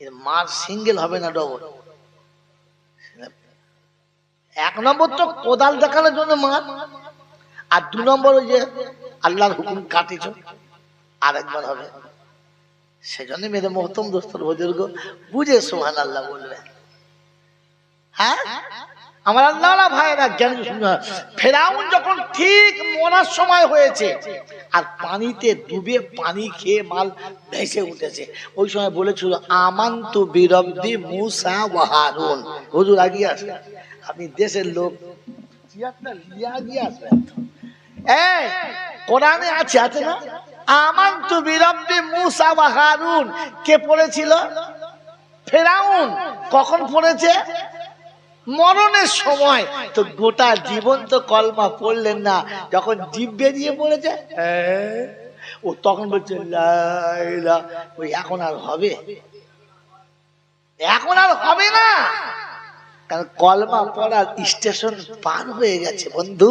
এর মার সিঙ্গেল হবে না, ডবল। 1 নম্বর তো কোদাল দেখানোর জন্য মার, আর 2 নম্বর ওই যে আল্লাহর হুকুম কাটিছ, আরেকবার হবে। সেজন্য মেরে মোহতম দোস্তর বুজুর্গ বুঝে সুবহানাল্লাহ বলবে। হ্যাঁ আমার আল্লাহওয়ালা ভাইরা, জ্ঞান। ফেরাউন যখন ঠিক মরার সময় হয়েছে আর পানিতে ডুবে পানি খেয়ে মাল ভেসে উঠেছে, ওই সময় বলেছিল আমানতু বিরব্বি মুসা ওয়া হারুন। হুজুর আগিয়ে আসে, আপনি দেশের লোক এই কোরআনে আছে আছে না, আমানতু বিরাব্বি মুসা ওয়া হারুন, কে পড়েছিল? ফেরাউন। কখন পড়েছে? মরণের সময়। তো গোটা জীবন তো কলমা পড়লেন না, যখন জিভ বেরিয়ে পড়েছে ও তখন বলছে লা ইলাহা, ওই এখন আর হবে? এখন আর হবে না, কারণ কলমা পড়ার স্টেশন পার হয়ে গেছে বন্ধু,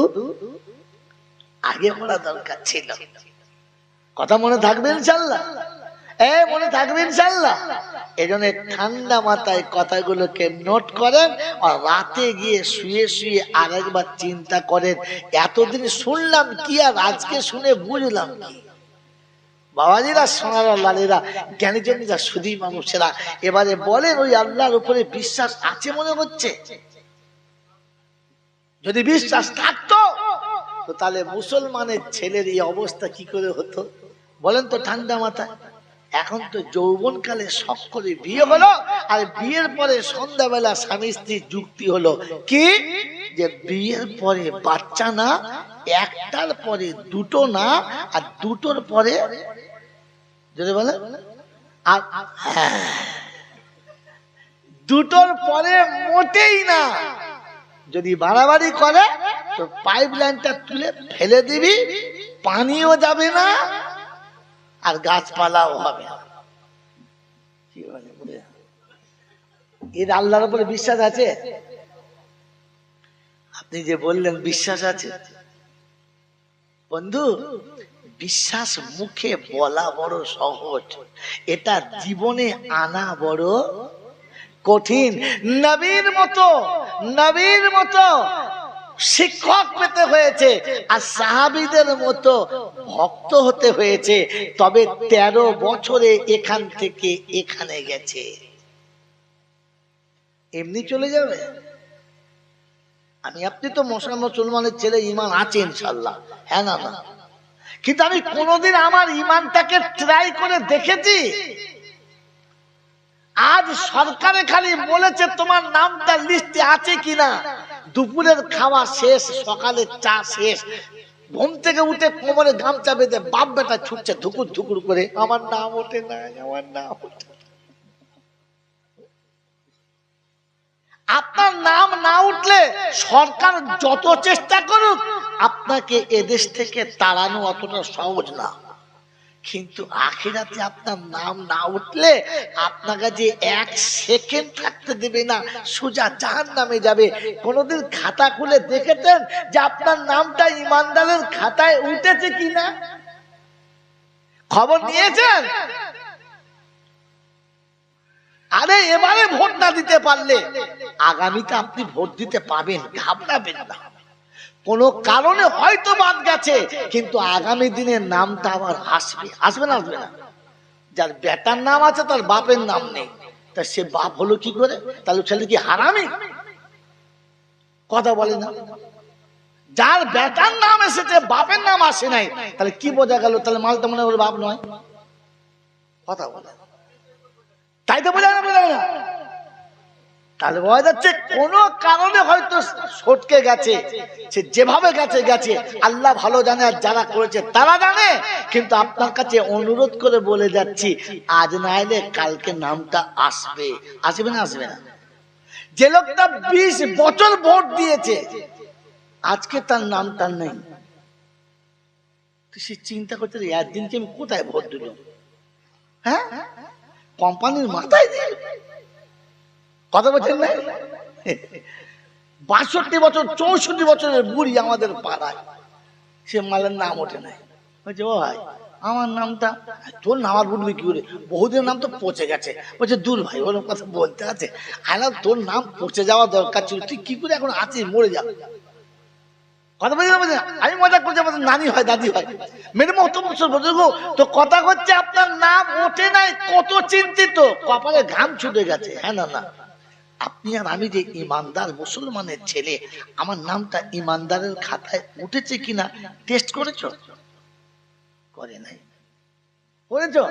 আগে পড়া দরকার ছিল। কথা মনে থাকবে ইনশাআল্লাহ? মনে থাকবে ইনশাআল্লাহ? এই জন্য ঠান্ডা মাথায় কথাগুলোকে নোট করেন, আর রাতে গিয়ে শুয়ে শুয়ে আরেকবার চিন্তা করেন, এতদিন শুনলাম কি আর আজকে শুনে বুঝলাম কি? বাবাজিরা, সোনারা, লালেরা, জ্ঞানীজনীরা, সুধী মানুষেরা, এবারে বলেন ওই আল্লাহর উপরে বিশ্বাস আছে মনে হচ্ছে? যদি বিশ্বাস থাকতো তো তাহলে মুসলমানের ছেলের এই অবস্থা কি করে হতো বলেন তো ঠান্ডা মাথায়? এখন তো যৌবনকালে শখ করে বিয়ে হলো, আর বিয়ের পরে সন্ধ্যাবেলা স্বামী স্ত্রীর যুক্তি হলো কি যে বিয়ের পরে বাচ্চা না, একটার পরে দুটো না, আর দুটোর পরে যদি বলে আর দুটোর পরে মোটেই না। যদি বাড়াবাড়ি করে তো পাইপ লাইনটা তুলে ফেলে দিবি, পানিও যাবে না আর গাছপালাও হবে না। কি বলে এর আল্লাহর উপরে বিশ্বাস আছে? আপনি যে বললেন বিশ্বাস আছে, বন্ধু বিশ্বাস মুখে বলা বড় সহজ, এটা জীবনে আনা বড় কঠিন। নবীর মতো শিক্ষক পেতে হয়েছে, আর সাহাবীদের মতো ভক্ত হতে হয়েছে, তবে 13 বছরে এখান থেকে এখানে গেছে। এমনি চলে যাবে? আমি আপনি তো মুসলমানের ছেলে, ইমান আছে ইনশাআল্লাহ, হ্যাঁ না না? কিন্তু আমি কোনোদিন আমার ইমানটাকে ট্রাই করে দেখেছি? আজ সরকারে খালি বলেছে তোমার নামটা লিস্টে আছে কিনা, দুপুরের খাওয়া শেষ, সকালে চা শেষ, ঘুম থেকে উঠে কোমরে গামছা বেঁধে বাপ বেটা ছুটছে ধুকুর ধুকুর করে, আমার নাম ওঠে নাই, আমার নাম ওঠে। আপনার নাম না উঠলে সরকার যত চেষ্টা করুক আপনাকে এদেশ থেকে তাড়ানো অতটা সহজ না, কিন্তু আখিরাতে আপনার নাম না উঠলে আপনাকে যে 1 সেকেন্ড থাকতে দেবে না, সোজা জাহান্নামে যাবে। কোনদিন খাতা খুলে দেখেছেন যে আপনার নামটা ইমানদারের খাতায় উঠেছে কিনা? খবর নিয়েছেন? আরে এবারে ভোট না দিতে পারলে আগামীতে আপনি ভোট দিতে পাবেন, ঘাবড়াবেন না। কোন কারণে হয়তো বাদ গেছে, কিন্তু আগামী দিনে নামটা আবার আসবে, আসবে না আসবে না? যার বেটার নাম আছে তার বাপের নাম নেই, তা সে বাপ হলো কি করে? তাহলে ছেলে কি হারামি? কথা বলে না? যার বেটার নাম এসেছে বাপের নাম আসে নাই, তাহলে কি বোঝা গেল? তাহলে মালটা মনে করে বাপ নয়। কথা বলে তাই তো বোঝা না? তাহলে বোঝা যাচ্ছে কোন কারণে হয়তো সটকে গেছে, সে যেভাবে গেছে আল্লাহ ভালো জানে, আর যারা করেছে তারা জানে। কিন্তু আপনার কাছে অনুরোধ করে বলে যাচ্ছি, আজ না এলে কালকে নামটা আসবে। আসবে না আসবে না? যে লোকটা 20 বছর ভোট দিয়েছে আজকে তার নামটা নেই, সে চিন্তা করতে একদিনকে আমি কোথায় ভোট দিল? হ্যাঁ, কোম্পানির মাথায় দিয়ে কথা বলছেন না? 62 বছর 64 বছরের বুড়ি আমাদের পাড়ায়, সে মালের নাম ওঠে নাই। বলছে ও ভাই আমার নামটা, তোর নাম আর বলবি কি করে, বহুদিনের নাম তো পচে গেছে। বলছে দূর ভাই, ওর কথা বলতে আছে, আলা তোর নাম পচে যাওয়া দরকার ছিল, তুই কি করে এখন আছিস, মরে যা। কথা বলছি না, আমি মজা করছি, আমাদের নানি হয় দাদি হয়, মেরে মতো বছর বুঝুক। তো কথা হচ্ছে আপনার নাম ওঠে নাই, কত চিন্তিত, কপালে ঘাম ছুটে গেছে। হ্যাঁ না না? আপনি আর আমি যে ইমানদার মুসলমানের ছেলে, আমার নামটা ইমানদারের খাতায় উঠেছে কিনা টেস্ট করেছো? করে নাই। করেছো?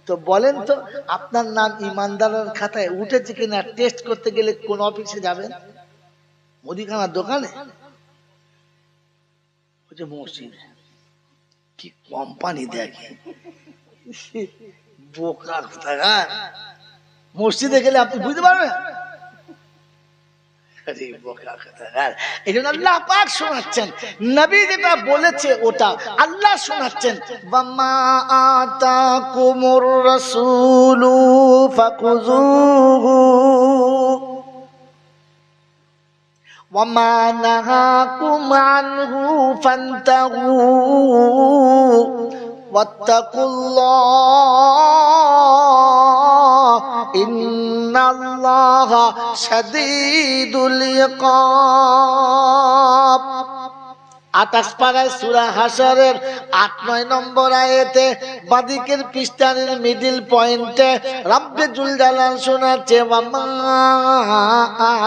তো বলেন তো আপনার নাম ইমানদারের খাতায় উঠেছে কিনা টেস্ট করতে গেলে কোন অফিসে যাবেন? মুদিখানার দোকানে বলছে মসজিদে। কি কোম্পানি দেখে, বোকা কোথাকার। মসজিদে গেলে আপনি বুঝতে পারবেন, এই জন্য আল্লাহ পাক শোনাচ্ছেন, নবী যেটা বলেছে ওটা আল্লাহ শোনাচ্ছেন। ওয়ামা আতাকুমুর রাসূলু ফাকুযুহু ওয়ামা নাহাকুম আনহু ফান্তাহু ওয়াত্তাকুল্লাহ ইন্নাল্লাহা শাদীদুল ইকাব। 28 পারায় সূরা হাশরের 8-9 নম্বর আয়াতে বাদিকের পৃষ্ঠার মিডল পয়েন্টে রব্বে জুল জালাল শোনাচ্ছে, ওয়ামা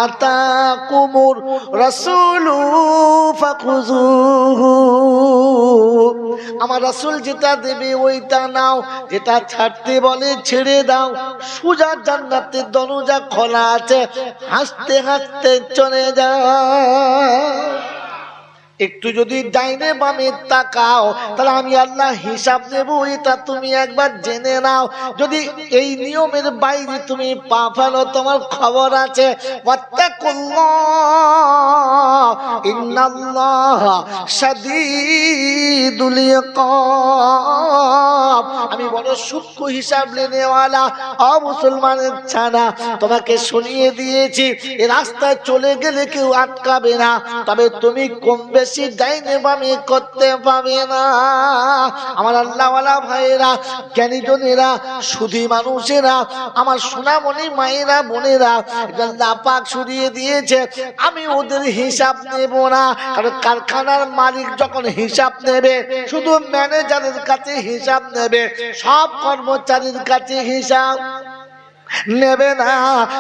আতাকুমুর রাসূলু ফাখুযুহু। আমার রাসূল যেটা দেবে ওইটা নাও, যেটা ছাড়তে বলে ছেড়ে দাও। সোজা জান্নাতের দরজা খোলা আছে, হাসতে হাসতে চলে যাও। একটু যদি ডাইনে বামে তাকাও তাহলে আমি আল্লাহ হিসাব নেব, এটা তুমি একবার জেনে নাও। যদি এই নিয়মের বাইরে তুমি পা ফেলো তোমার খবর আছে। ওয়াত্তাকুল্লাহ ইন্নাল্লাহা শাদীদুল ইকাব। আমি বড় সূক্ষ্ম হিসাব নেওয়ালা। ও মুসলমানের ছানা, তোমাকে শুনিয়ে দিয়েছি এই রাস্তায় চলে গেলে কেউ আটকাবে না, তবে তুমি কম বেশি ডাইনে বামে করতে পাবে না। আমার আল্লাহওয়ালা ভাইয়েরা, জ্ঞানীজনেরা, সুধী মানুষেরা, আমার সোনামণি মায়েরা বোনেরা, আল্লাহ পাক শুনিয়ে দিয়েছে আমি ওদের হিসাব নেব না। কারণ কারখানার মালিক যখন হিসাব নেবে শুধু ম্যানেজারের কাছে হিসাব নেবে, সব কর্মচারীর কাছে হিসাব নেবে না।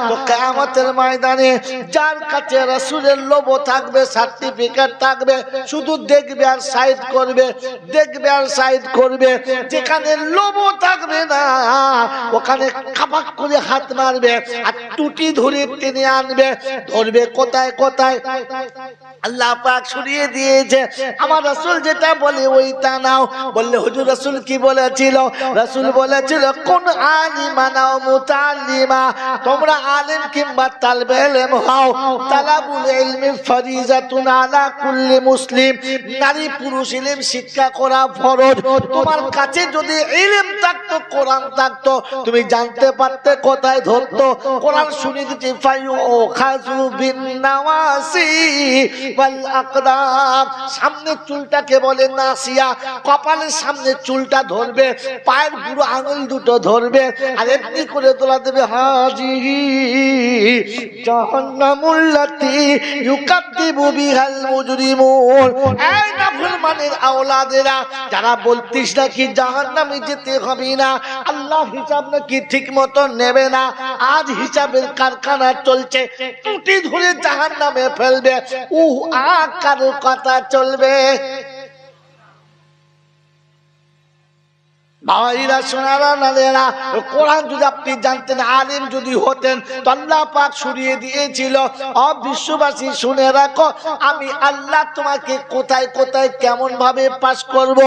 তো কিয়ামতের ময়দানে যার কাছে রাসূলের লোভ থাকবে, সার্টিফিকেট থাকবে, শুধু দেখবে আর সাইড করবে, দেখবে আর সাইড করবে। যেখানে লোভ থাকবে না ওখানে কাবাক করে হাত মারবে আর টুটি ধরে টেনে আনবে, ধরবে কোথায় কোথায়। আল্লাহ পাক শুনিয়ে দিয়েছে আমার রাসূল যেটা বলে ওইটা নাও। বললে হুজুর রাসূল কি বলেছিল? রাসূল বলেছিল কোন আলিমা নাও মুতাল্লিমা, তোমরা আলেম কিংবা তালবে ইলম হও। তালাবুল ইলমি ফরিজাতুন আলা কুল্লি মুসলিম, নারী পুরুষ ইলম শিক্ষা করা ফরজ। তোমার কাছে যদি ইলম থাকতো, কোরআন থাকতো, তুমি জানতে পারতে কোথায় ধরতো। কোরআন শুনিয়ে দিতে ফায়ু খাযু বিন নাওয়াসি ওয়াল আকদাম, সামনে চুলটাকে বলে নাসিয়া, কপালের সামনে চুলটা ধরবে, পায়ের বুড়ো আঙুল দুটো ধরবে আর এমনি করে তোলা দেবে, হাজি জাহান্নামুল্লাতী ইউকাদ্দিবু বিহাল মুজরিমুন। এই নাফরমানের আওলাদেরা যারা বলতিস নাকি জাহান্নামে যেতে হবে না, আল্লাহ হিসাব নাকি ঠিক মতো নেবে না, আজ হিসাবের কারখানা চলছে, টুটি ধরে জাহান্নামে ফেলবে, কারো কথা চলবে? ভাইরা শোনারা নালেরা, কোরআন যদি আপনি জানতেন, আলেম যদি হতেন, তো আল্লাহ পাক শুনিয়ে দিয়েছিল বিশ্ববাসী শুনে রাখো আমি আল্লাহ তোমাকে কোথায় কোথায় কেমন ভাবে পাস করব।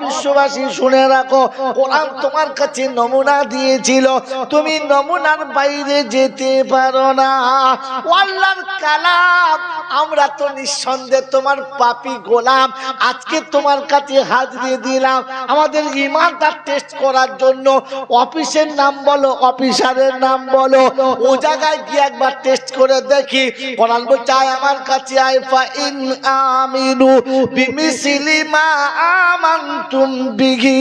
বিশ্ববাসী শুনে রাখো কোরআন তোমার কাছে নমুনা দিয়েছিল, তুমি নমুনার বাইরে যেতে পারো না। আল্লাহর কালাম, আমরা তো নিঃসন্দেহে তোমার পাপী গোলাম, আজকে তোমার কাছে হাজিরি দিলাম আমাদের ঈমান টেস্ট করার জন্য। অফিসের নাম বলো, অফিসারের নাম বলো, ও জায়গায় গিয়ে একবার টেস্ট করে দেখি। কোরআন বলছে আমার কাছে আয় ফা ইন আমিনু বিমিসলি মা আমানতুম বিহি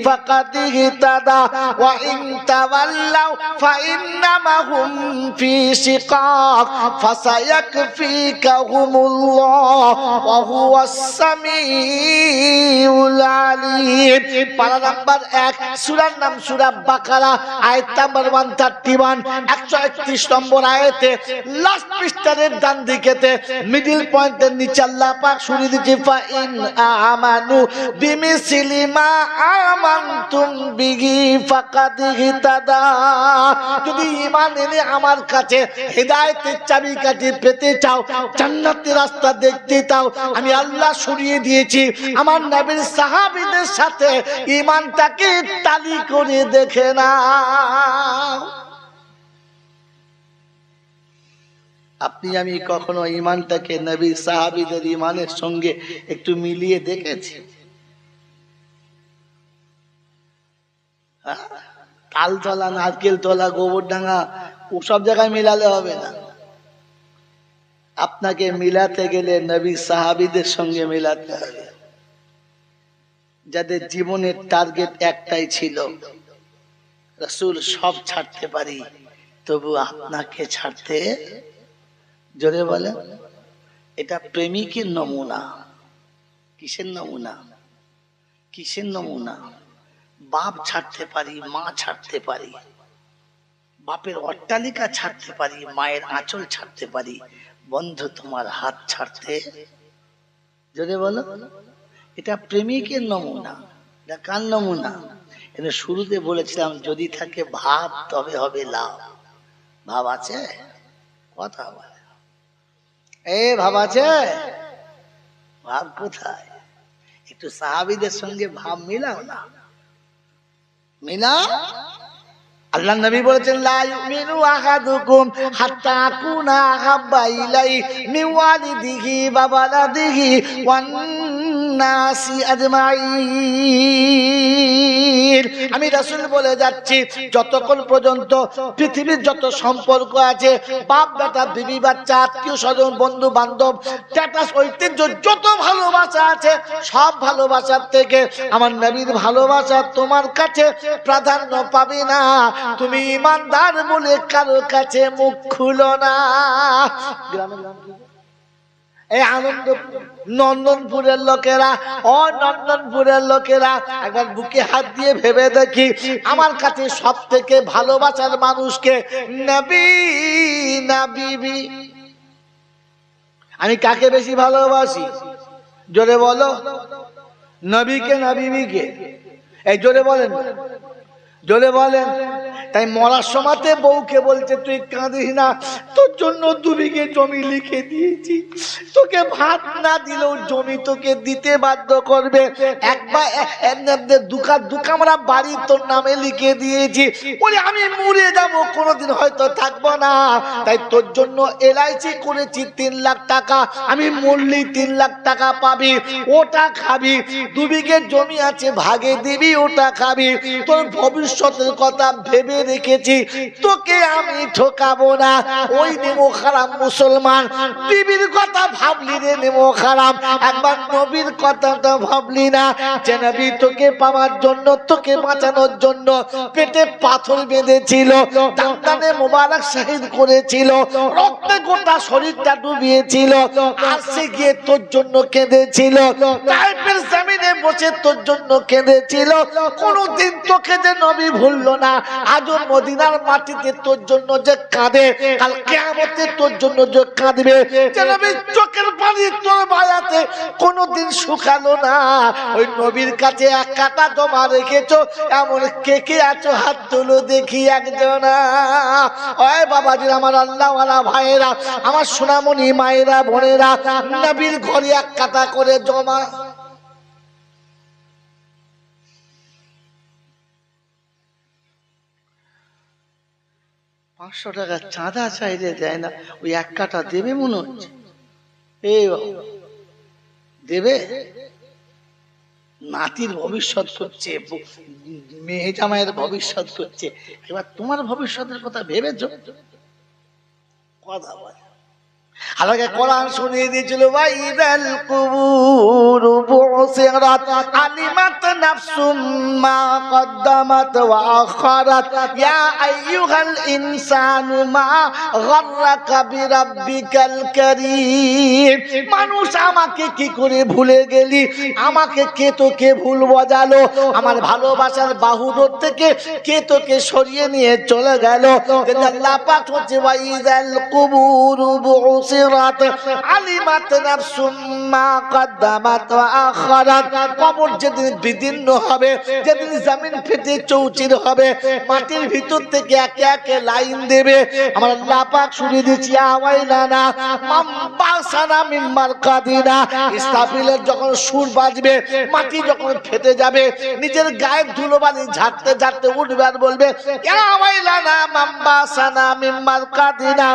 ফাকাদ ইহতাদা ওয়া ইন তাওয়াল্লাউ ফা ইন্নামা হুম ফি শিকাক ফাসায়াকফিকাহুমুল্লাহ ওয়া হুয়াস সামিউল আলিম। পারা নাম্বার 1, সূরার নাম সূরা বাকারা, আয়াত নাম্বার 131, 131 নম্বর আয়াতে লাস্ট পৃষ্ঠার ডান দিকেতে মিডল পয়েন্টের নিচে আল্লাহ পাক শুনিয়ে দিয়েছে, ফা ইন আমানু বিমিসলি মা আমানতুম বিহি ফাকাদ ইহতাদা। যদি ঈমান এনে আমার কাছে হিদায়াতের চাবিকাঠি পেতে চাও, জান্নাতের রাস্তা দেখতে চাও, আমি আল্লাহ শুনিয়ে দিয়েছি আমার নবীর সাহাবীদের সাথে ঈমানটাকে তালি করে দেখে নাও। আপনি আমি কখনো ঈমানটাকে নবী সাহাবীদের ঈমানের সঙ্গে একটু মিলিয়ে দেখেছি? তালতলা, নারকেল তলা, গোবরডাঙ্গা ওসব জায়গায় মিলালে হবে না। আপনাকে মিলাতে গেলে নবী সাহাবীদের সঙ্গে মিলাতে হবে, যাদের জীবনের টার্গেট একটাই ছিল, রাসূল সব ছাড়তে পারি তবু আপনাকে ছাড়তে। জোরে বলে, এটা প্রেমিকের নমুনা। কিসের নমুনা? কিসের নমুনা? বাপ ছাড়তে পারি, মা ছাড়তে পারি, বাপের অট্টালিকা ছাড়তে পারি, মায়ের আঁচল ছাড়তে পারি, বন্ধু তোমার হাত ছাড়তে। যদি বলো, এটা প্রেমিকের নমুনা। এটা কার নমুনা? এটা শুরুতে বলেছিলাম, যদি থাকে ভাব তবে হবে লাভ। ভাব আছে? কথা বলে, এ ভাব আছে? ভাব কোথায়? একটু সাহাবীদের সঙ্গে ভাব মিলাও না, মিলা। আল্লাহ নবী বলেছেন, লা ইউমিনু আহাদুকুম হাত্তা আকুনা আহাব্বা ইলাইহি মিন ওয়ালিদিহি ওয়া ওয়ালাদিহি ওয়ান নাসি আজমাইন। আমি রাসূল বলে যাচ্ছি, যতক্ষণ পর্যন্ত পৃথিবীর যত সম্পর্ক আছে, বাপ বেটা, বিবি বাচ্চা, আত্মীয় স্বজন, বন্ধু বান্ধব, স্ট্যাটাস, ঐতিহ্য, যত ভালোবাসা আছে, সব ভালোবাসার থেকে আমার নবীর ভালোবাসা তোমার কাছে প্রাধান্য পাবে না। তুমি ইমানদার বলে কারো কাছে মুখ খুলো না। এই আনন্দ নন্দনপুরের লোকেরা, ও নন্দনপুরের লোকেরা, একবার বুকে হাত দিয়ে ভেবে দেখি, আমার কাছে সব থেকে ভালোবাসার মানুষকে, নবী না বিবি? আমি কাকে বেশি ভালোবাসি? জোরে বলো, নবীকে না বিবিকে? এই জোরে বলেন, জোরে বলেন। তাই মরার সময়তে বউকে বলছে, তুই কাঁদিস না, তোর জন্য 2 বিঘে জমি লিখে দিয়েছি, তোকে ভাত না দিলেও জমি তোকে দিতে বাধ্য করবে। একবার দুকামরা বাড়ি তোর নামে লিখে দিয়েছি, বলে আমি মরে যাবো, কোনোদিন হয়তো থাকবো না, তাই তোর জন্য LIC করেছি 3 লাখ টাকা, আমি মরলেই 3 লাখ টাকা পাবি, ওটা খাবি। 2 বিঘে জমি আছে, ভাগে দিবি, ওটা খাবি। তোর ভবিষ্যতের কথা ভেবে রেখেছি, তোকে আমি ঠকাবো না। ওই নেমো খারাপ মুসলমান, বিবির কথা ভাবলি রে নেমো খারাপ, একবার নবীর কথাটা ভাবলি না, যে নবী তোকে পাওয়ার জন্য, তোকে বাঁচানোর জন্য পেটে পাথর বেঁধেছিল, দাঁতানে মোবারক শহীদ করেছিল, রক্তে গোটা শরীরটা ডুবিয়েছিল, আর সে গিয়ে তোর জন্য কেঁদেছিল, তাইফের জমিনে বসে তোর জন্য কেঁদেছিল। কোনদিন তোকে যে নবী ভুললো না, আজও মদিনার মাটিতে তোর জন্য যে কাঁদে, কাল কিয়ামতে তোর জন্য যে কাঁদবে, যে নবী চোখের পানি তোর বায়াতে কোনদিন শুকালো না। ওই নবীর কাছে 1 কাঁটা জমা রেখেছো, এমন কে কে আছো? হাত তুলো দেখি একজনা। ওই বাবাজি, আমার আল্লাহওয়ালা ভাইয়েরা, আমার সোনামণি মায়েরা, বোনেরা, নবীর ঘরে 1 কাঁটা করে জমা। $500 চাঁদা চাইলে দেয় না, ওই 1 কাঁটা দেবে মনে হচ্ছে। এই দেবে? নাতির ভবিষ্যৎ করছে, মেয়ে জামাইয়ের ভবিষ্যৎ করছে, এবার তোমার ভবিষ্যতের কথা ভেবেছো? কথা বলে। আলাদা কোরআন শুনিয়ে দিয়েছিল, ওয়াইদাল কুবুর বুসিরাত আলিমাত নাফসুম মা কদ্দামাত ওয়া আখারাত ইয়া আইয়ুহাল ইনসানু মা গাররাকা বিরাব্বিকাল কারীম। মানুষ আমাকে কি করে ভুলে গেলি, আমাকে কে তোকে ভুল বোঝালো, আমার ভালোবাসার বাহুদর থেকে কে তোকে সরিয়ে নিয়ে চলে গেল। আল্লাহ পাক হচ্ছে ওয়াইযাল কুবুরু বুসিরাত আলিমাত নাফসুম মা কদ্দামাত ওয়া আখারাত। কবর যেদিন বিদীর্ণ হবে, যেদিন জমিন ফেটে চৌচির হবে, মাটির ভিতর থেকে একে একে লাইন দেবে। আমার আল্লাহ পাক শুনে দিচ্ছি আওয়াইলানা মাম্বাসানা মিন মারকাদিনা। ইসরাফিলের যখন সুর বাজবে, মাটি যখন ফেটে যাবে, নিজের গায়ের ধুলোবালি ঝাড়তে ঝাড়তে উঠবে আর বলবে আওয়াইলানা মাম্বাসানা মিন মারকাদিনা।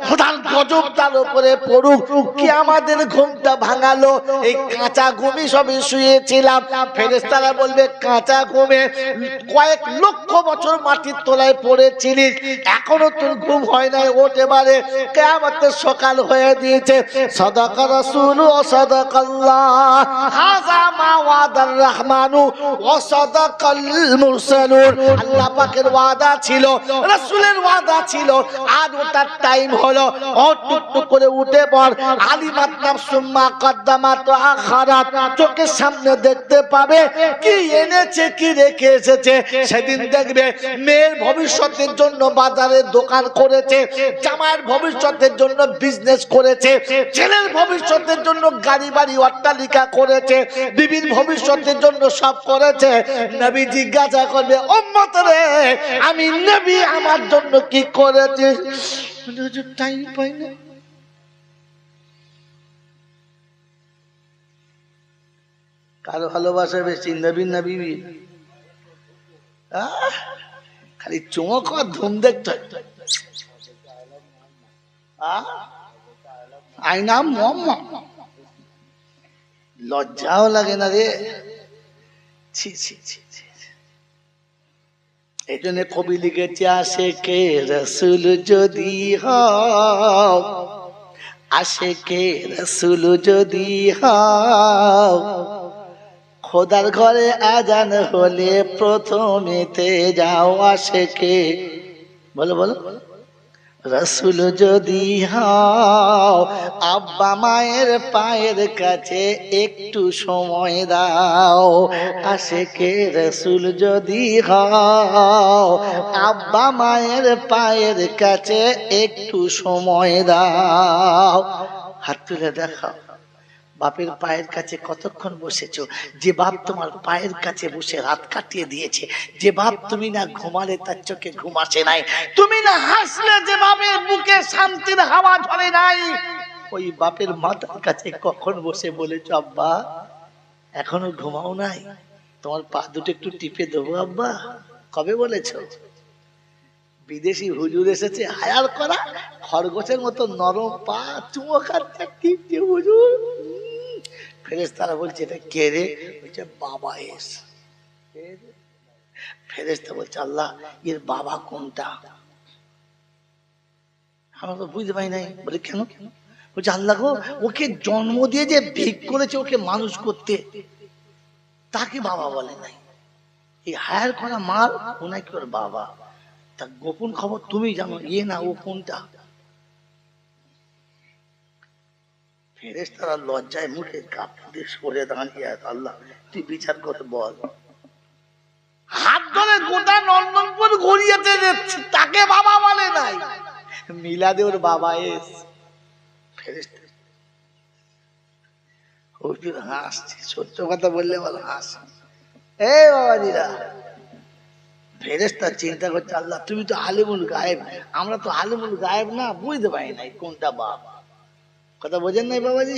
খোদার গজব তার উপরে পড়ুক, কি আমাদের ঘুমটা ভাঙালো। এই কাঁচা ঘুমই সবে শুয়েছিলাম। ফেরেশতারা বলবে কাঁচা ঘুমে কয়েক লক্ষ বছর মাটির তলায় পড়েছিলিস, এখনো তোর ঘুম হয় নাই, ওঠ এবারে কিয়ামতের সকাল হয়ে দিয়েছে। সাদাকা রাসূল ওয়া সাদাকাল্লাহ, হাযা মা ওয়াদার রহমানু ওয়া সাদাকাল মুরসালুন। আল্লাহ পাকের ওয়াদা ছিল, রাসূলের ওয়াদা ছিল, আজ ওটার টাইম হলো। ও টুকটুক করে উঠে পড়। আলিমাত নাফসুম মা কদ্দামাত ওয়া আখারাত। চোখের সামনে দেখতে পাবে কি এনেছে কি রেখে এসেছে। সেদিন দেখবে মেয়ের ভবিষ্যতের জন্য বাজারে দোকান করেছে, জামাইয়ের ভবিষ্যতের জন্য বিজনেস করেছে, ছেলের ভবিষ্যতের জন্য গাড়ি বাড়ি অট্টালিকা করেছে, বিবির ভবিষ্যতের জন্য সব করেছে। নবী জিজ্ঞাসা করবে উম্মত রে, আমি নবী আমার জন্য কি করেছি? টাইম পাই না। কার ভালোবাসা বেশি, নবী না বিবি? খালি চমক আর ধুম দেখতে আয়না মোহাম্মদ, লজ্জাও লাগে না রে? ছি ছি ছি ছি। এই জন্য কবি লিখেছে আশেকে রাসূল যদি হও, আশেকে রাসূল যদি হও, খোদার ঘরে আজান হলে প্রথমেতে যাও। আশেকে বলো বলো রাসূল যদি হও, আব্বা মায়ের পায়ের কাছে একটু সময় দাও। আশেকে রাসূল যদি হও, আব্বা মায়ের পায়ের কাছে একটু সময় দাও। হাত তুলে দেখাও, বাপের পায়ের কাছে কতক্ষণ বসেছো? যে বাপ তোমার পায়ের কাছে বসে রাত কাটিয়ে দিয়েছে, যে বাপ তুমি না ঘুমালে তার চোখে ঘুম আসে নাই, তুমি না হাসলে যে বাপের বুকে শান্তির হাওয়া ঝরে নাই, ওই বাপের মাথার কাছে কখন বসে বলেছো আব্বা এখনো ঘুমাও নাই, তোমার পা দুটো একটু টিপে দেবো আব্বা? কবে বলেছো? বিদেশি হুজুর এসেছে হায়ার করা, খরগোশের মতো নরম পা, চুমো খাচ্ছে, টিপছে হুজুর। ফেরেশতারা বলছে এটা কে রে? বলছে বাবা এস। ফেরেশতা বলছে আল্লাহ এর বাবা কোনটা? আমরা তো বুঝতে পারি নাই। বলে কেন? বলছে আল্লাহ গো, ওকে জন্ম দিয়ে যে ভিক করেছে ওকে মানুষ করতে, তাকে বাবা বলে নাই। এই হায়ার করা মার ও নাকি ওর বাবা। তার গোপন খবর তুমি জানো, ইয়ে না ও কোনটা? ফেরেশতারা লজ্জায় মুখে কাঁপতে সরে দাঁড়িয়ে, আল্লাহ তুই বিচার করে বল। হাত ধরে গোটা নন্দনপুর ঘুরিয়েছে, তাকে বাবা বলে নাই। মিলাদে ওর বাবা এস। ফেরেশতা হুজুর হাসছে, সত্য কথা বললে বলো হাস। এই বাবাজিরা, ফেরেশতা চিন্তা করছে আল্লাহ তুমি তো আলিমুল গায়েব, আমরা তো আলিমুল গায়েব না, বুঝতে পারি নাই কোনটা বাপ। কথা বোঝেন নাই বাবাজি?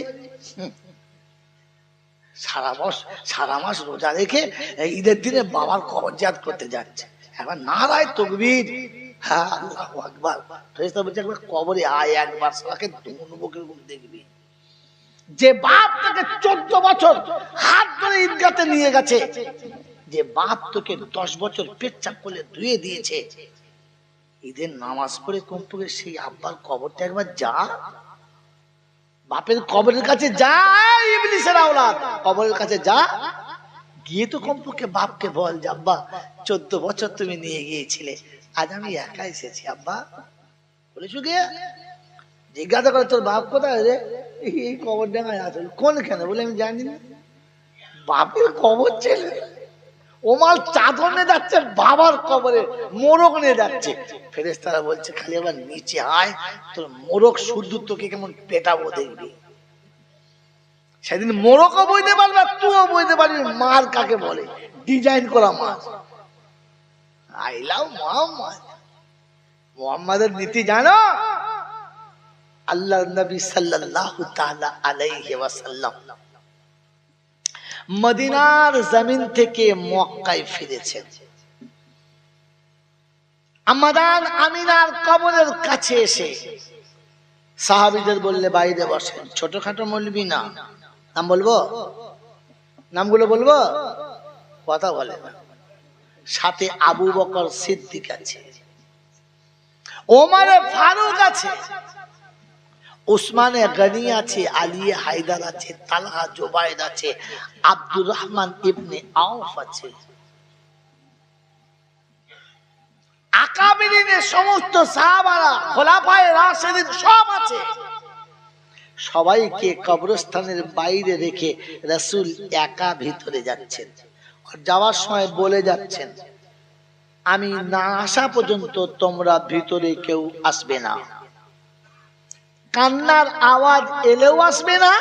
সারা মাস রোজা রেখে ঈদের দিনে বাবার কবর জিয়ারত করতে যাচ্ছে। এখন নারায় তাকবীর, হ্যাঁ আল্লাহু আকবার। ফেরেশতা বলছে একবার কবরে আয়, একবার সারাকে দুমুখের মুখ দেখবি। যে বাপ তাকে 14 বছর হাত ধরে ঈদগাতে নিয়ে গেছে, যে বাপ তোকে 10 বছর পেচ্ছাপ করে ধুয়ে দিয়েছে, ঈদের নামাজ পড়ে কমপক্ষে সেই আব্বার কবরটা একবার যা, বাপের কবরের কাছে যা। ইবলিসের আওলাদ কবরের কাছে যা, গিয়ে তো কমপক্ষে বাপকে বল যে আব্বা 14 বছর তুমি নিয়ে গিয়েছিলে, আজ আমি একা এসেছি আব্বা। বলেছো গিয়ে জিজ্ঞাসা করে তোর বাপ কোথায় রে? এই কবর ডাঙায় আছে। কোনখানে? বলে আমি জানি না। বাপের কবর ছিল, ওমাল চাদর নিয়ে যাচ্ছে বাবার কবরে, মোরগ নিয়ে যাচ্ছে। ফেরেশতারা বলছে খালি আবার নিচে আয়, তোর মোরগ শুদ্ধ তোকে কেমন পেটাবো দেখবি। সেদিন মোরগও বইতে পারবে, তুইও বইতে পারবি মার কাকে বলে, ডিজাইন করা মার। I love Mohammad. মোহাম্মদের নীতি জানো? আল্লাহ নবী সাল্লাল্লাহু তাআলা আলাইহি ওয়াসাল্লাম মদিনার জমিন থেকে মক্কায় ফিরেছেন। আম্মাজান আমিনার কবরের কাছে এসে সাহাবীদের বললে বাইরে বসেন। ছোটখাটো মৌলবি না, নাম বলবো? নামগুলো বলবো? কথা বলে না। সাথে আবু বকর সিদ্দিক আছে, ওমর ফারুক আছে, উসমানে গনি আছে, আলী হায়দার আছে, তালহা জুবাইর আছে, আব্দুর রহমান ইবনে আউফ আছে। আকাবিরিনের সমস্ত সাহাবারা, খোলাফায়ে রাশিদিন সব আছে। সবাইকে কবরস্থানের বাইরে রেখে রাসূল একা ভিতরে যাচ্ছেন। আর যাওয়ার সময় বলে যাচ্ছেন, আমি না আসা পর্যন্ত তোমরা ভিতরে কেউ আসবে না। কান্নার আওয়াজ এলেও আসবে না,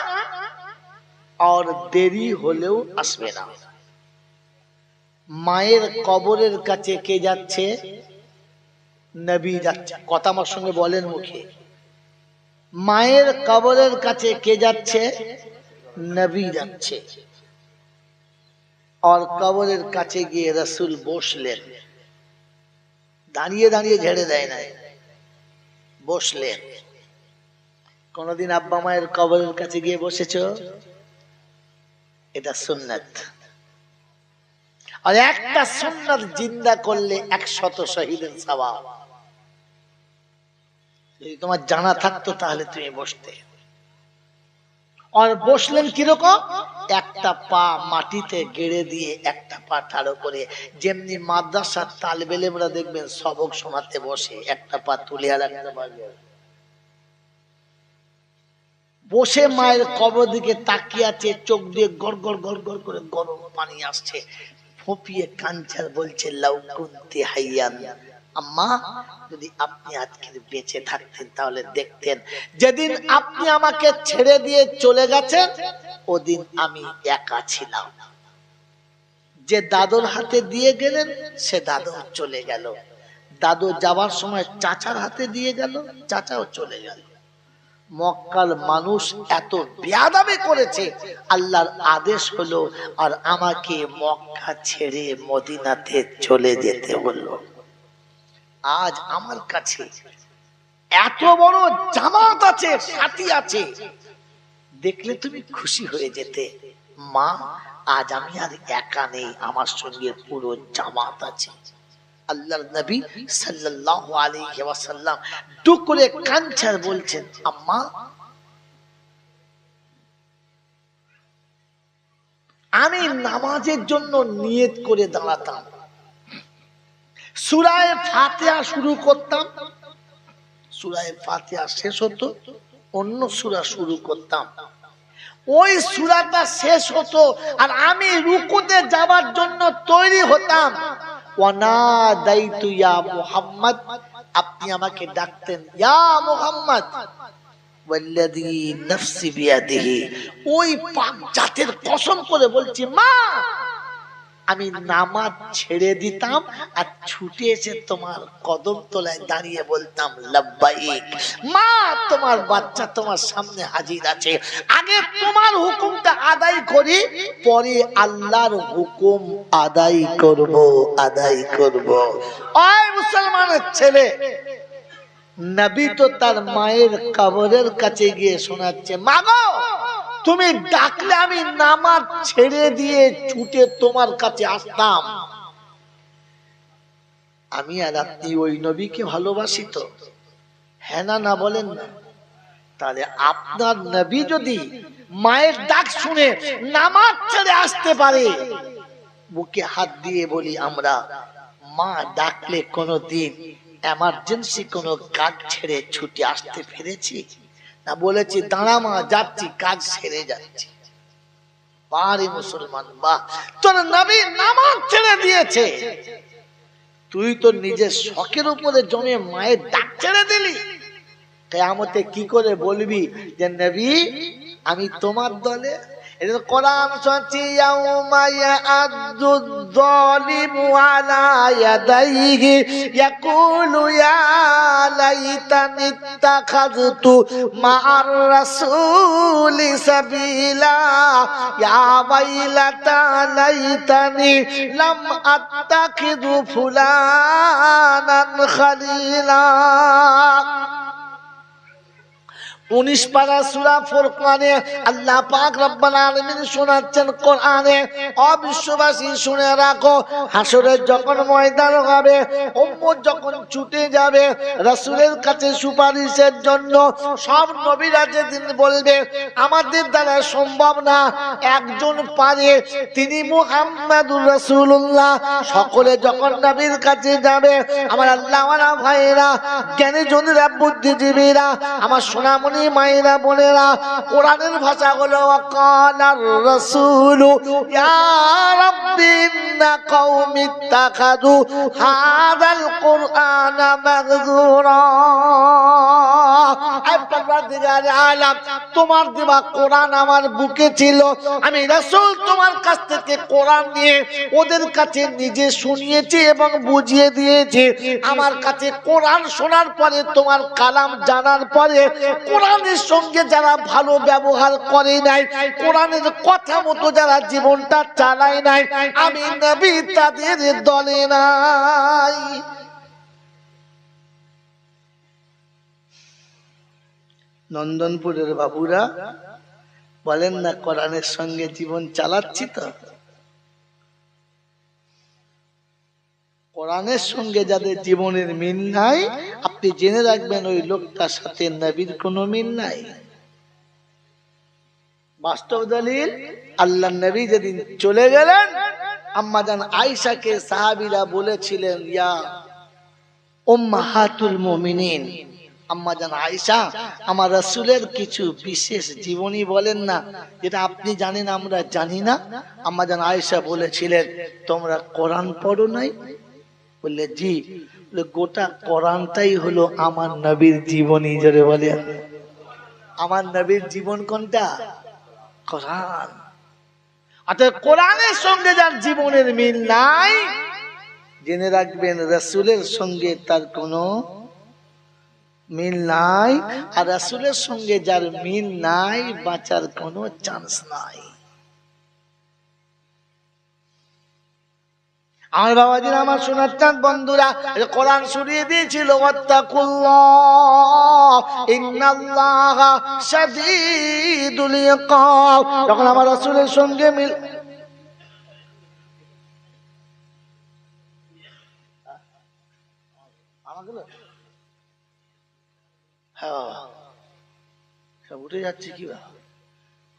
আর দেরি হলেও আসবে না। মায়ের কবরের কাছে কে যাচ্ছে? নবী যাচ্ছে। কথা আমার সঙ্গে বলেন মুখে। মায়ের কবরের কাছে কে যাচ্ছে? নবী যাচ্ছে। আর কবরের কাছে গিয়ে রাসূল বসলেন। দাঁড়িয়ে দাঁড়িয়ে ঝেড়ে দেয় না, বসলেন। কোনদিন আব্বা মায়ের কবরের কাছে গিয়ে বসেছো? এটা সুন্নাত। আর একটা সুন্নাত জিন্দা করলে 100 শহীদের সওয়াব। যদি তোমার জানা থাকতো তাহলে তুমি বসতে। আর বসলেন কিরকম? একটা পা মাটিতে গেড়ে দিয়ে একটা পা ঠাড়ো করে, যেমনি মাদ্রাসার তালেবে ইলমরা দেখবেন সবক শোনাতে বসে একটা পা তুলে আর একটা পা বসে মায়ের কবর দিকে তাকিয়ে আছে, চোখ দিয়ে গড়গড় গড়গড় করে গরম পানি আসছে। ফুপিয়ে কাঞ্চার বলছে, লাউ কুনতি হাইয়ান, আম্মা যদি আপনি আজকে বেঁচে থাকতেন তাহলে দেখতেন যেদিন আপনি আমাকে ছেড়ে দিয়ে চলে গেছেন ওদিন আমি একা ছিলাম। যে দাদুর হাতে দিয়ে গেলেন সে দাদু চলে গেল, দাদু যাওয়ার সময় চাচার হাতে দিয়ে গেল, চাচাও চলে গেল। মক্কার মানুষ এত বেয়াদবি করেছে, আল্লাহর আদেশ হলো আর আমাকে মক্কা ছেড়ে মদিনাতে চলে যেতে হলো। আজ আমার কাছে এত বড় জামাত আছে, সাথী আছে, দেখলে তুমি খুশি হয়ে যেতে। মা আজ আমি আর একা নেই, আমার সঙ্গে পুরো জামাত আছে। আল্লাহর নবী সাল্লাল্লাহু আলাইহি ওয়াসাল্লাম দুঃখ করে কাঁদছেন, বলছেন, আম্মা আমি নামাজের জন্য নিয়ত করে দাঁড়াতাম, সূরা ফাতিহা শুরু করতাম, সূরা ফাতিহা শেষ হতো, অন্য সূরা শুরু করতাম। ওই সূরাটা শেষ হতো আর আমি রুকুতে যাওয়ার জন্য তৈরি হতাম। ওয়ানাদাইতু ইয়া মুহাম্মদ, আপনি আমাকে ডাকতেন, ইয়া মুহাম্মদ, ওয়াল্লাযী নাফসি বিয়াদিহি, ওই পাক জাতের কসম করে বলছি মা, আমি নামাজ ছেড়ে দিতাম আর ছুটে এসে তোমার কদম তলায় দাঁড়িয়ে বলতাম লাব্বাইক। মা তোমার বাচ্চা তোমার সামনে হাজির আছে, আগে তোমার হুকুমটা আদায় করি, পরে আল্লাহর হুকুম আদায় করব, আদায় করব। ওই মুসলমানের ছেলে, নবী তো তার মায়ের কবরের কাছে গিয়ে শোনাচ্ছে, মা গো তুমি ডাকলে আমি নামাজ ছেড়ে দিয়ে ছুটে তোমার কাছে আসতাম। আমি আর আপনি ওই নবীকে ভালোবাসি তো? হ্যাঁ না না বলেন না? তাহলে আপনার নবী যদি মায়ের ডাক শুনে নামাজ ছেড়ে আসতে পারে, বুকে হাত দিয়ে বলি আমরা, মা ডাকলে কোনোদিন এমার্জেন্সি কোনো কাজ ছেড়ে ছুটি আসতে পেরেছি না? বলেছি দাঁড়া মা, যাচ্ছি, কাজ সেরে যাচ্ছি। বারে মুসলমান, বাহ, তোর নবী নামাজ ছেড়ে দিয়েছে, তুই তো নিজের শখের উপরে জমে মায়ের ডাক ছেড়ে দিলি। কিয়ামতে কি করে বলবি যে নবী আমি তোমার দলে? এটা তো কোরআন শুনছি, ইয়াউমা ইয়া'আদ্দু যালিমু আলা ইয়াদাইহি ইয়াকুলু ইয়া লাইতানি ইত্তাখাযতু মা'আর রাসূলি সাবিলা ইয়া ওয়াইলাতা লাইতানি লাম আত্তাখিযু ফুলানান খালিলা। 19 পারা সূরা ফুরকানে আল্লাহ পাক রব্বুল আলামিন শোনাচ্ছেন কোরআনে, অবিশ্ববাসী শুনে রাখো, হাসরের যখন ময়দান হবে, উম্মত যখন ছুটে যাবে রাসূলের কাছে সুপারিশের জন্য, সব নবীরা যেদিন বলবে আমাদের দ্বারা সম্ভব না, একজন পারে, তিনি মুহাম্মাদুর রাসূলুল্লাহ, সকলে যখন নবীর কাছে যাবে, আমার আল্লাহওয়ালা ভাইরা, জ্ঞানী জনেরা, বুদ্ধিজীবীরা, আমার সোনামণি মায়েরা বোনেরা, কোরআনের ভাষা হলো ওয়াকালার রাসূলু ইয়া রাব্বি ইন্না কওমি ইত্তাখাযু হাযাল কুরআনা মাহজুরা। আয় পরওয়ারদিগার আলাম, তোমার দেওয়া কোরআন আমার বুকে ছিল, আমি রাসূল তোমার কাছ থেকে কোরআন নিয়ে ওদের কাছে নিজে শুনিয়েছি এবং বুঝিয়ে দিয়েছি। আমার কাছে কোরআন শোনার পরে, তোমার কালাম জানার পরে, কোরআনের সঙ্গে যারা ভালো ব্যবহার করে নাই, কোরআনের কথা মতো যারা জীবনটা চালায় নাই, আমি নবী তাদের দলে নাই। নন্দনপুরের বাবুরা বলেন না কোরআনের সঙ্গে জীবন চালাচ্ছি তো? কোরআনের সঙ্গে যাদের জীবনের মিল নাই, আপনি জেনে রাখবেন ওই লোকটার সাথে নবীর কোনো মিল নাই। বাস্তব দলিল, আল্লাহ নবী যেদিন চলে গেলেন, আম্মা জান আয়েশাকে সাহাবীরা বলেছিলেন ইয়া উম্মাহাতুল মুমিনিন, আম্মা জান আয়েশা আমার রাসূলের কিছু বিশেষ জীবনী বলেন না, যেটা আপনি জানেন আমরা জানি না। আম্মা জান আয়েশা বলেছিলেন তোমরা কোরআন পড়ো নাই? বললে জি। বলে গোটা কোরআনটাই হলো আমার নবীর জীবনী। জোরে বলে আমার নবীর জীবন কোনটা? কোরআন। অর্থাৎ কোরআনের সঙ্গে যার জীবনের মিল নাই, জেনে রাখবেন রাসূলের সঙ্গে তার কোনো মিল নাই। আর রাসূলের সঙ্গে যার মিল নাই, বাঁচার কোনো চান্স নাই। আমার বাবাজিরা, আমার সোনার চাঁদ বন্ধুরা, কোরআন শুনিয়ে দিয়েছিল ওয়াত্তাকুল্লাহ ইন্নাল্লাহা শাদীদুল ইকাব। যখন আমার রাসূলের সঙ্গে মিল, হ্যাঁ সব উঠে যাচ্ছে, কি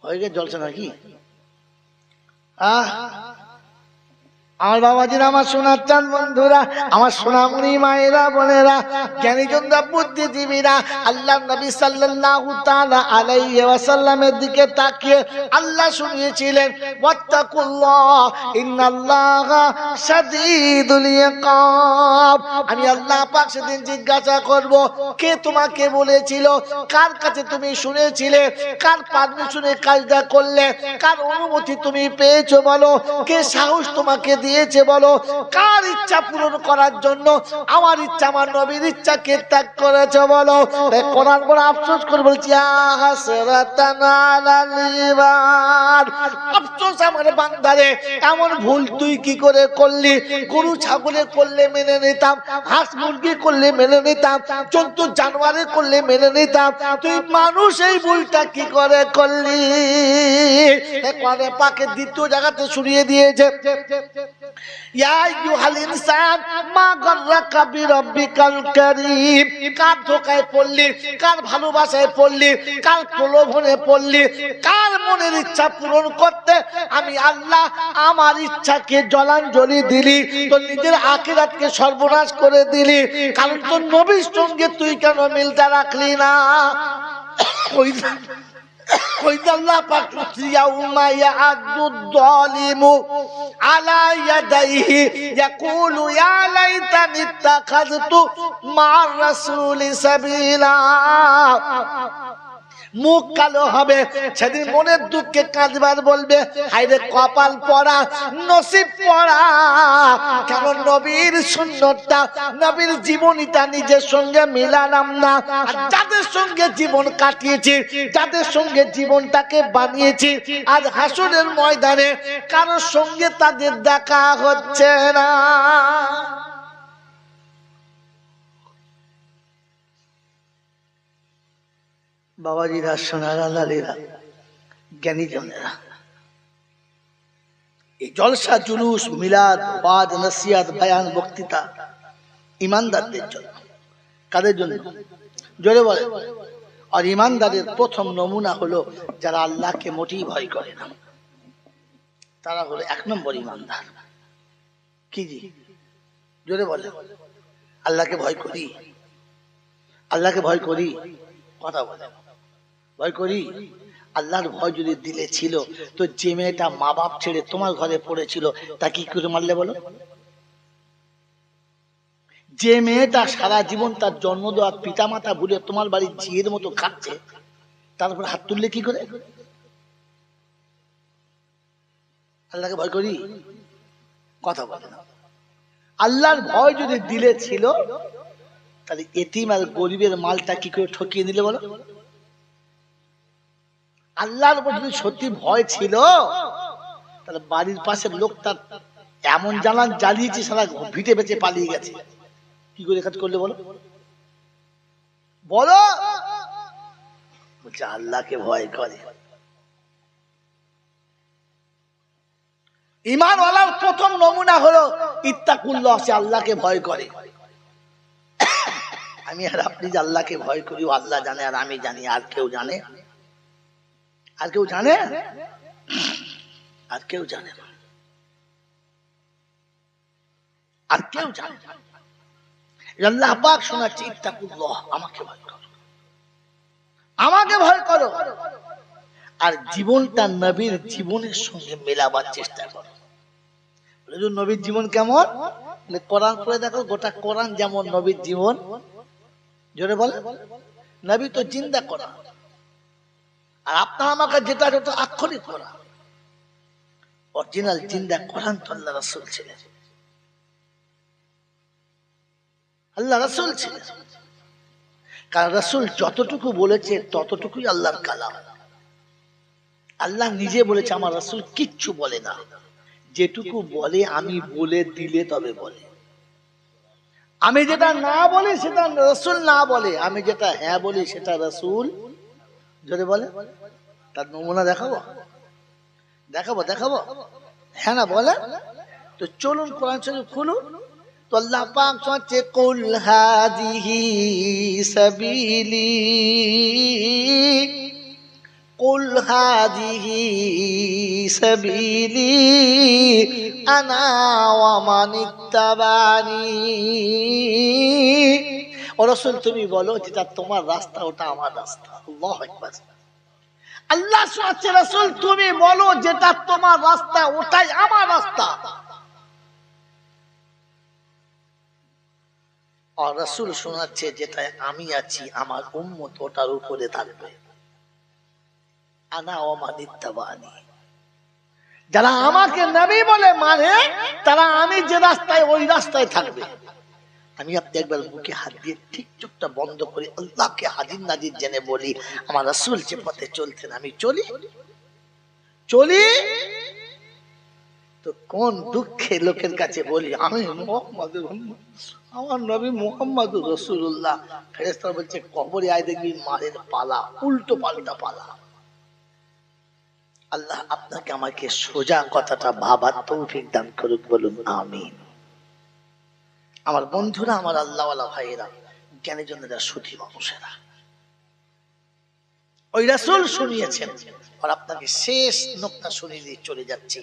হয়ে গেছে জলসা নাকি? আমার বাবাজিরা, আমার সোনার চাঁদ বন্ধুরা, আমার সোনামণি মায়েরা বোনেরা, জ্ঞানীজনরা, বুদ্ধিজীবীরা, আল্লাহর নবী সাল্লাল্লাহু তাআলা আলাইহি ওয়াসাল্লামের দিকে তাকিয়ে আল্লাহ শুনিয়েছিলেন ওয়াত্তাকুল্লাহ ইন্নাল্লাহা শাদীদুল ইকাব। আমি আল্লাহ পাক সেদিন জিজ্ঞাসা করব, কে তোমাকে বলেছিল? কার কাছে তুমি শুনেছিলে? কার পারমিশনে কাজটা করলে? কার অনুমতি তুমি পেয়েছো বলো? কে সাহস তোমাকে দিয়েছে বলো? কার ইচ্ছা পূরণ করার জন্য আমার ইচ্ছা, আমার নবীর ইচ্ছাকে ত্যাগ করেছে বলো? কোরআন বড় আফসোস করে বলছি, হাসরাতান আলাল ইবাদ, আফসোস আমার বান্দারে, এমন ভুল তুই কি করে করলি? গরু ছাগলে করলে মেনে নিতাম, হাঁস মুরগি করলে মেনে নিতাম, জন্তু জানোয়ারে করলে মেনে নিতাম, তুই মানুষ এই ভুলটা কি করে করলি? কোরআনে পাকের দ্বিতীয় জায়গাতে শুনিয়ে দিয়েছে ইয়া আইয়ুহাল ইনসান মা গাররাকা বিরাব্বিকাল কারীম। কার ধোঁকায় পড়লি, কার ভালোবাসায় পড়লি, কার প্রলোভনে পড়লি, কার মনের ইচ্ছা পূরণ করতে আমি আল্লাহ আমার ইচ্ছাকে জলাঞ্জলি দিলি, তোর নিজের আখিরাতকে সর্বনাশ করে দিলি। কারণ তোর নবীর সঙ্গে তুই কেন মিলটা রাখলি না? আল্লাহ পাক ইয়াউমা ইয়াদুদ যালিমু আলা ইয়াদাইহি ইয়াকুলু ইয়া লাইতানি ইত্তাখাযতু মা'আর রাসূলি সাবিলা। মুখ কালো হবে সেদিন, মনের দুঃখে কাঁদবার বলবে, হায়রে কপাল পড়া, নসিব পড়া, কারণ নবীর সুন্নতটা, নবীর জীবনীটা নিজের সঙ্গে মিলালাম না। আর যাদের সঙ্গে জীবন কাটিয়েছি, যাদের সঙ্গে জীবনটাকে বানিয়েছি, আজ হাসরের ময়দানে কারোর সঙ্গে তাদের দেখা হচ্ছে না। বাবাজিরা, সোনারা, লালেরা, জ্ঞানীজনেরা, এই জলসা, জুলুস, মিলাদ, ওয়াজ, নসিহত, বয়ান, বক্তৃতা ইমানদারদের জন্য। কাদের জন্য? জোরে বলে। আর ইমানদারের প্রথম নমুনা হলো যারা আল্লাহকে মোটেই ভয় করে না, তারা হলো 1 নম্বর ইমানদার। কি জি? জোরে বলে। আল্লাহকে ভয় করি, আল্লাহকে ভয় করি, কথা বলে ভয় করি। আল্লাহর ভয় যদি দিলে ছিল তো যে মেয়েটা মা বাপ ছেড়ে তোমার ঘরে পড়েছিল তা কি করে মারলে বলো? যে মেয়েটা সারা জীবন তার জন্ম দেওয়া পিতা মাতা ভুলে তোমার বাড়ির ঝিয়ের মতো খাচ্ছে, তারপর হাত তুললে কি করে? আল্লাহকে ভয় করি, কথা বলে না। আল্লাহর ভয় যদি দিলে ছিল তাহলে এতিম আর গরিবের মালটা কি করে ঠকিয়ে দিলে বলো? আল্লাহর উপর যদি সত্যি ভয় ছিল তাহলে বাড়ির পাশের লোকটা এমন জানান জ্বালিয়েছে, সারা ভিটে বেঁচে পালিয়ে গেছে, কি করে কাজ করলে বলো? বলো। বলছে আল্লাহকে ভয় করে। ঈমানওয়ালার প্রথম নমুনা হলো ইত্তাকুল্লাহ, সে আল্লাহকে ভয় করে। আমি আর আপনি যে আল্লাহকে ভয় করি ও আল্লাহ জানে, আর আমি জানি, আর কেউ জানে? আর কেউ জানে? আর কেউ জানে না, আর কেউ জানে না। আল্লাহ পাক শোনাচ্ছে ইত্তাকুল্লাহ, আমাকে ভয় করো, আমাকে ভয় করো। আর জীবনটা নবীর জীবনের সঙ্গে মেলাবার চেষ্টা করো। নবীর জীবন কেমন? কোরআন পড়ে দেখো, গোটা কোরআন যেমন নবীর জীবন। জোরে বলে। নবী তো জিন্দা করা, আর আপনার আমাকে যেটা যেটা আক্ষরিক করা, অরিজিনাল জিন্দা কোরআন তো আল্লাহ রাসূল ছিলেন। আল্লাহ রাসূল ছিলেন, কারণ রাসূল যতটুকু বলেছে ততটুকুই আল্লাহর কালাম। আল্লাহ নিজে বলেছে আমার রাসূল কিচ্ছু বলে না, যেটুকু বলে আমি বলে দিলে তবে বলে। আমি যেটা না বলি সেটা রাসূল না বলে, আমি যেটা হ্যাঁ বলি সেটা রাসূল যদি বলে। তার নমুনা দেখাবো, দেখাবো, দেখাবো, হ্যাঁ না বলে? তো চলুন কোরআন শরীফ খুলুন। তো আল্লাহ পাক বলছে কুল হাদিহি সাবিলি, কুল হাদিহি সাবিলি আনা ওয়া মান ইত্তাবানি। ও রাসূল তুমি বলো যেটা তোমার রাস্তা ওটা আমার রাস্তা। আল্লাহু আকবার। আল্লাহ শোনাচ্ছে রাসূল তুমি বলো যেটা তোমার রাস্তা ওটাই আমার রাস্তা। আর রাসূল শোনাচ্ছে যেটা আমি আছি আমার উম্মত ওটার উপরে থাকবে। আনা ওয়া মান ইত্তাবানি, যারা আমাকে নবী বলে মানে তারা আমি যে রাস্তায় ওই রাস্তায় থাকবে। আমি আপনি একবার বুকে হাত দিয়ে ঠিক চোখটা বন্ধ করে আল্লাহকে হাজির নাজির জেনে বলি আমার রাসূল যে পথে চলতেন আমি চলি, চলি। তো কোন দুঃখে লোকের কাছে বলি আমি মুহাম্মদুর, আমার নবী মুহাম্মদুর রাসূলুল্লাহ। ফেরেশতারা বলছে কবরে আয় দেখবি মারের পালা, উল্টো পাল্টা পালা। আল্লাহ আপনাকে আমাকে সোজা কথাটা ভাবার তৌফিক দান করুক, বলুন আমিন। আমার বন্ধুরা, আমার আল্লাহওয়ালা ভাইয়েরা, জ্ঞানী জনেরা, সুধী মানুষেরা, ওই রাসূল শুনিয়েছেন, আর আপনাকে শেষ নোকতা শুনিয়ে দিয়ে চলে যাচ্ছি।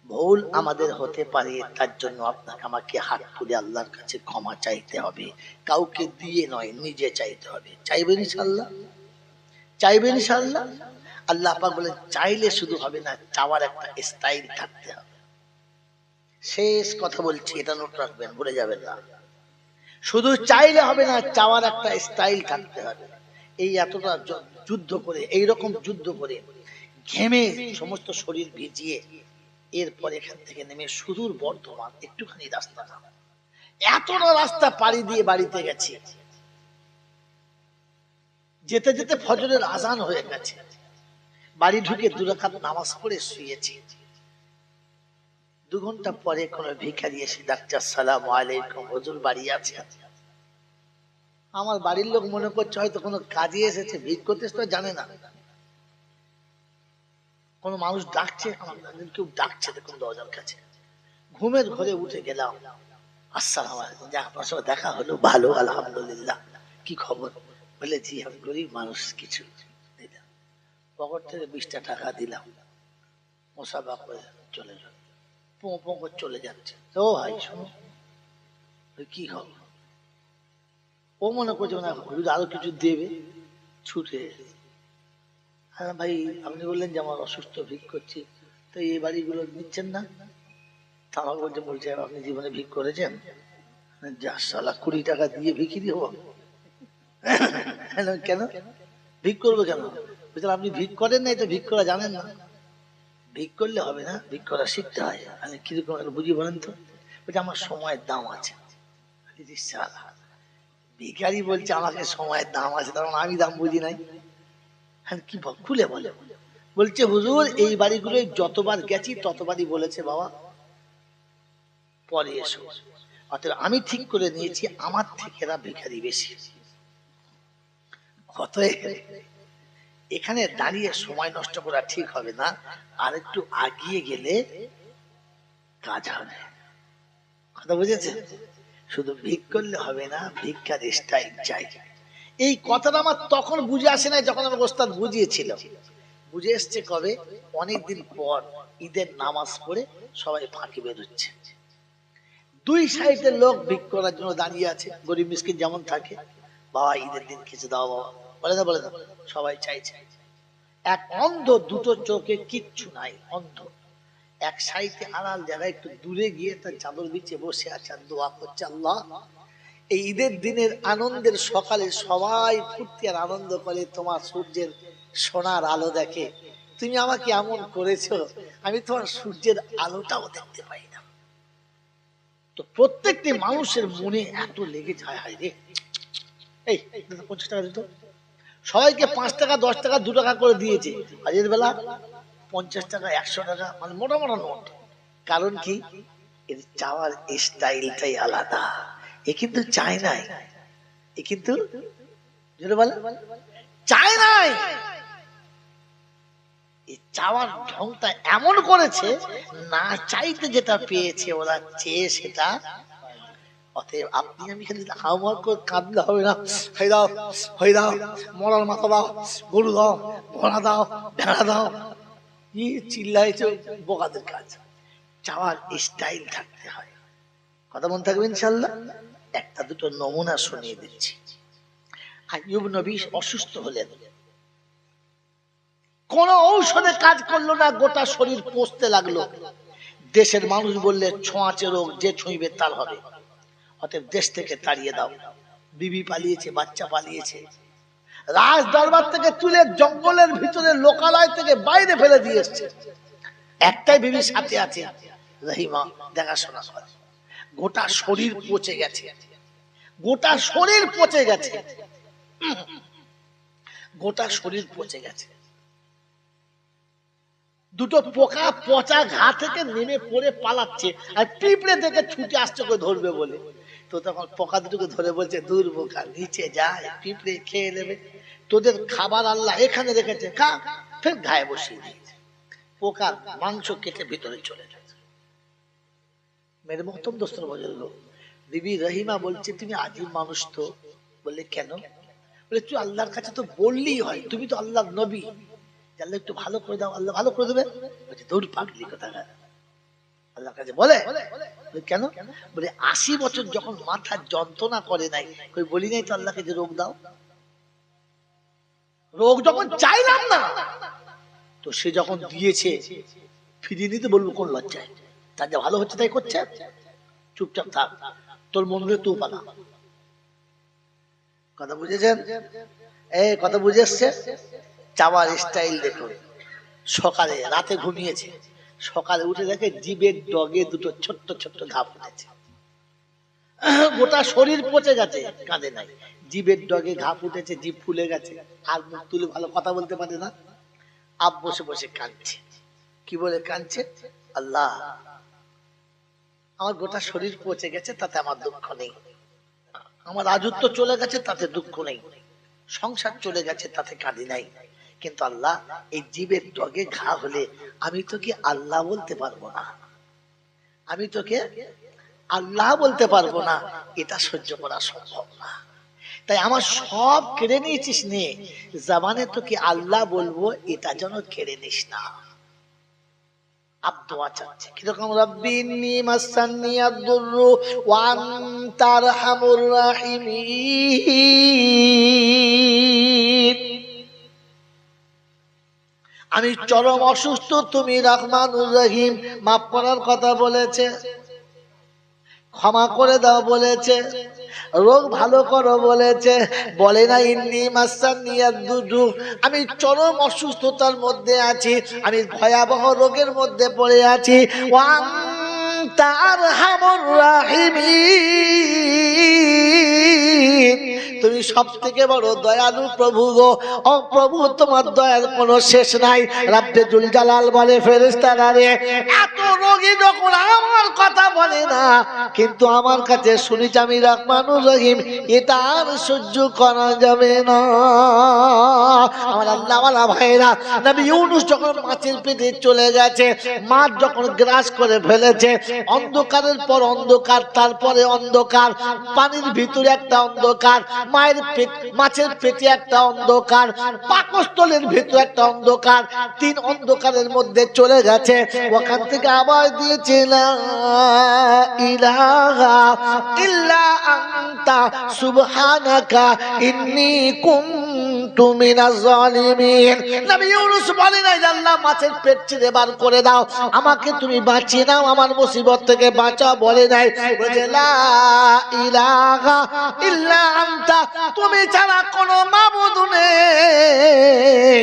ভুল আমাদের হতে পারে, তার জন্য আপনাকে আমাকে হাত তুলে আল্লাহর কাছে ক্ষমা চাইতে হবে, কাউকে দিয়ে নয়, নিজে চাইতে হবে। চাইবেন ইনশাআল্লাহ? চাইবেন ইনশাআল্লাহ? আল্লাহ পাক বলেন চাইলে শুধু হবে না, চাওয়ার একটা স্টাইল থাকতে হবে। শেষ কথা বলছি, এটা নোট রাখবেন, ভুলে যাবেন না। শুধু চাইলে হবে না, চাওয়ার একটা স্টাইল থাকতে হবে। এই এতটা যুদ্ধ করে, এইরকম যুদ্ধ করে ঘেমে সমস্ত শরীর ভিজিয়ে এরপর এখান থেকে নেমে সুদূর বর্ধমান একটুখানি রাস্তা না, এতটা রাস্তা পাড়ি দিয়ে বাড়িতে গেছি। যেতে যেতে ফজরের আজান হয়ে গেছে। বাড়ি ঢুকে 2 রাকাত নামাজ পড়ে শুয়েছি। 2 ঘন্টা পরে কোন ভিখারি এসে ডাকছে, আসসালামু আলাইকুম, হুজুর বাড়ি আছে? আমার বাড়ির লোক মনে করছে হয়তো কোনো কাজে এসেছে, ভিক করতে তো জানে না। কোন মানুষ ডাকছে, কেউ ডাকছে, দেখুন দরজার কাছে। ঘুমের ঘরে উঠে গেলাম, আসসালামু আলাইকুম, আপনার সঙ্গে দেখা হলো, ভালো আলহামদুলিল্লাহ, কি খবর? বলে জি আমি গরিব মানুষ, কিছু দিলাম, পকেট থেকে 20টা টাকা দিলাম, মোসাফা করে চলে যান, পো করে চলে যাচ্ছে। ও ভাই শোনো, কি খবর? ও মনে করছে না আরো কিছু দেবে, ছুটে। হ্যাঁ ভাই, আপনি বললেন যে আমার অসুস্থ, ভিক করছি, তো এই বাড়িগুলো নিচ্ছেন না? তা আমাকে বলছে আপনি জীবনে ভিক করেছেন? যা শালা, 20 টাকা দিয়ে ভিখিরি হবো? কেন ভিক করবো কেন? আপনি ভিক করেন নাই তো ভিক করা জানেন না? ভিক করলে হবে না, ভিক করা শিখতে হয়। আমি কিরকম বুঝি বলেন তো? বলছে আমার সময়ের দাম আছে। ভিখারি বলছে আমাকে সময়ের দাম আছে, তার মানে আমি দাম বুঝি নাই? হ্যাঁ কি বল, খুলে বলে। বলছে হুজুর এই বাড়িগুলো যতবার গেছি ততবারই বলেছে বাবা পরে এসো, অতএব আমি ঠিক করে নিয়েছি আমার থেকে এরা ভিখারি বেশি। এখানে দাঁড়িয়ে সময় নষ্ট করা ঠিক হবে না, আর একটু আগিয়ে গেলে কাজ হবে। কথা বুঝেছেন? শুধু ভিক করলে হবে না, ভিক্ষার স্টাইল চাই। এই কথাটা আমার তখন বুঝে আসে না, যখন আমার ওস্তাদ বুঝিয়েছিল। বুঝে এসছে কবে? অনেকদিন পর ঈদের নামাজ পড়ে সবাই ফাঁকি বেরোচ্ছে, 2 সাইডের লোক ভিক করার জন্য দাঁড়িয়ে আছে, গরিব মিসকিন যেমন থাকে, বাবা ঈদের দিন কিছু দাও বাবা, বলে না বলে না, সবাই চাইছে। এক অন্ধ, 2টো চোখে কিচ্ছু নাই, অন্ধ, এক সাইডে আড়াল জায়গায় একটু দূরে গিয়ে তার চাদর বিছিয়ে বসে আছে আর দোয়া করছে, আল্লাহ এই ঈদের দিনের আনন্দের সকালে সবাই ফুর্তি আর আনন্দ করে, তোমার সূর্যের সোনার আলো দেখে, তুমি আমাকে এমন করেছো আমি তোমার সূর্যের আলোটাও দেখতে পাই না। তো প্রত্যেকটি মানুষের মনে এত লেগে যায়, হায় রে, এই 50 টাকা দিত, সবাইকে 5 টাকা 10 টাকা 2 টাকা করে দিয়েছে, আজের বেলা 50 টাকা 100 টাকা, মানে মোটা মোটা নোট। কারণ কি? এর চাওয়ার স্টাইলটাই আলাদা। এ কিন্তু চায় নাই, এ কিন্তু চায় নাই, এই চাওয়ার ঢংটা এমন করেছে, না চাইতে যেটা পেয়েছে ওরা চেয়ে সেটা। অতএব আপনি আমি খালি হাওমার করে কাঁদলে হবে না, হয়ে দাও হয়ে দাও, মরার মাথা দাও, গরু দাও, ঘোড়া দাও, ভেড়া দাও, কি চিল্লাইছে, বোকাদের কাজ। চাওয়ার স্টাইল থাকতে হয়। কথা মনে থাকবে ইনশাআল্লাহ। একটা দুটো নমুনা শুনিয়ে দিচ্ছি। আইয়ুব নবী অসুস্থ হলেন, কোন ঔষধে কাজ করলো না, গোটা শরীর পচতে লাগলো। দেশের মানুষ বললে ছোঁয়াচে রোগ, যে ছুঁইবে তার হবে, অতএব দেশ থেকে তাড়িয়ে দাও। বিবি পালিয়েছে, বাচ্চা পালিয়েছে, রাজ দরবার থেকে তুলে জঙ্গলের ভিতরে লোকালয় থেকে বাইরে ফেলে দিয়ে এসছে। একটাই বিবি সাথে আছে, রহিমা, দেখাশোনা করে। গোটা শরীর পচে গেছে, গোটা শরীর পচে গেছে, গোটা শরীর পচে গেছে। 2টো পোকা পচা ঘা থেকে নেমে পড়ে পালাচ্ছে, আর পিঁপড়ে দেখে ছুটে আসছে করে ধরবে বলে। তো তখন পোকা দুটোকে ধরে বলছে, দূর বোকা, নিচে যায়, পিঁপড়ে খেয়ে নেবে, তোদের খাবার আল্লাহ এখানে রেখেছে, খা। ফের ঘায়ে বসিয়ে দিয়েছে। পোকার মাংস কেটে ভিতরে চলে যায়। মেরে মোহতরম দোস্তর বুজুর্গ, বিবি রহিমা বলছে তুমি আজীব মানুষ তো। বললে কেন? বলে তুই আল্লাহর কাছে তো বললেই হয়, তুমি তো আল্লাহর নবী, আল্লাহ একটু ভালো করে দাও, আল্লাহ ভালো করে দেবে। বলছে দৌড় পাগলি কথা, আল্লাহর কাছে বলে কেন? বলে 80 বছর যখন মাথার যন্ত্রণা করে নাই, কই বলি নাই তো আল্লাহকে যে রোগ দাও। রোগ যখন চাইলাম না, তো সে যখন দিয়েছে ফিরিয়ে নিতে বলবো কোন লজ্জায়? তার যা ভালো হচ্ছে তাই করছে, চুপচাপ থাক, তোর মনে তো পালা। কথা বুঝেছেন? এই কথা বুঝে এসছে? চাওয়ার স্টাইল দেখুন। সকালে রাতে ঘুমিয়েছে, সকালে উঠে দেখে জিভের ডগে দুটো ছোট্ট ছোট্ট ঘা ফুটেছে। গোটা শরীর পচে গেছে, কাঁদে নাই, জিভের ডগে ঘা ফুটেছে, জিভ ফুলে গেছে, আর মুখ তুলে ভালো কথা বলতে পারে না। আব বসে বসে কাঁদছে। কি বলে কাঁদছে? আল্লাহ, আমার গোটা শরীর পচে গেছে, তাতে আমার দুঃখ নেই। আমার রাজত্ব চলে গেছে, তাতে দুঃখ নেই। সংসার চলে গেছে, তাতে কাঁদি নাই। কিন্তু আল্লাহ, এই জীবের ডগে ঘা হলে আমি তোকে আল্লাহ বলতে পারবো না, আমি তোকে আল্লাহ বলতে পারবো না, এটা সহ্য করা সম্ভব না। তাই আমার সব কেড়ে নিয়েছিস নে, জবানে তোকে আল্লাহ বলবো এটা যেন কেড়ে নিস না। আব্দুয়া চাচ্ছে কিরকম? রব্বি ইন্নী মাসান্নি আদ-দুররু ওয়া আনতা আরহামুর রাহিমিন। আমি চরম অসুস্থ, তুমি রহমানুর রহিম, মাফ করার কথা বলেছে, ক্ষমা করে দাও বলেছে, রোগ ভালো করো বলেছে, বলে না ইন্নী মাসান্নি আদ-দুররু, আমি চরম অসুস্থতার মধ্যে আছি, আমি ভয়াবহ রোগের মধ্যে পড়ে আছি। ওয়া আনতা আরহামুর রাহিমিন, তুমি সব থেকে বড় দয়ালু প্রভু গো। ও প্রভু, তোমার দয়ার কোনো শেষ নাই। রব্বে জুল জালাল বলে ফেরেশতারা রে, এত রোগী যখন আমার কথা বলে না, কিন্তু আমার কাছে শুনেছি আমি রহমানুর রহিম, এটা আর সহ্য করা যাবে না। আমার আল্লাহওয়ালা ভাইরা, নবী ইউনূস যখন মাছের পেটে চলে গেছে, মাছ যখন গ্রাস করে ফেলেছে, অন্ধকারের পর অন্ধকার, তারপরে অন্ধকার, পানির ভিতরে একটা অন্ধকার, মায়ের পেট মাছের পেটে একটা অন্ধকার, পাকস্থলের ভিতরে একটা অন্ধকার, 3 অন্ধকারের মধ্যে চলে গেছে। ওখান থেকে আবার দিয়েছে লা ইলাহা ইল্লা আনতা সুবহানাকা ইন্নী কুনতু মিনাজ জালিমিন। নবী ইউনূস বলে না আল্লাহ মাছের পেট ছিঁড়ে বার করে দাও, আমাকে তুমি বাঁচিয়ে নাও, আমার মুসিবত থেকে বাঁচাও, বলে নাই, বলে লা ইলাহা ইল্লা আনতা, তুমি ছাড়া কোনো মাবুদ নেই,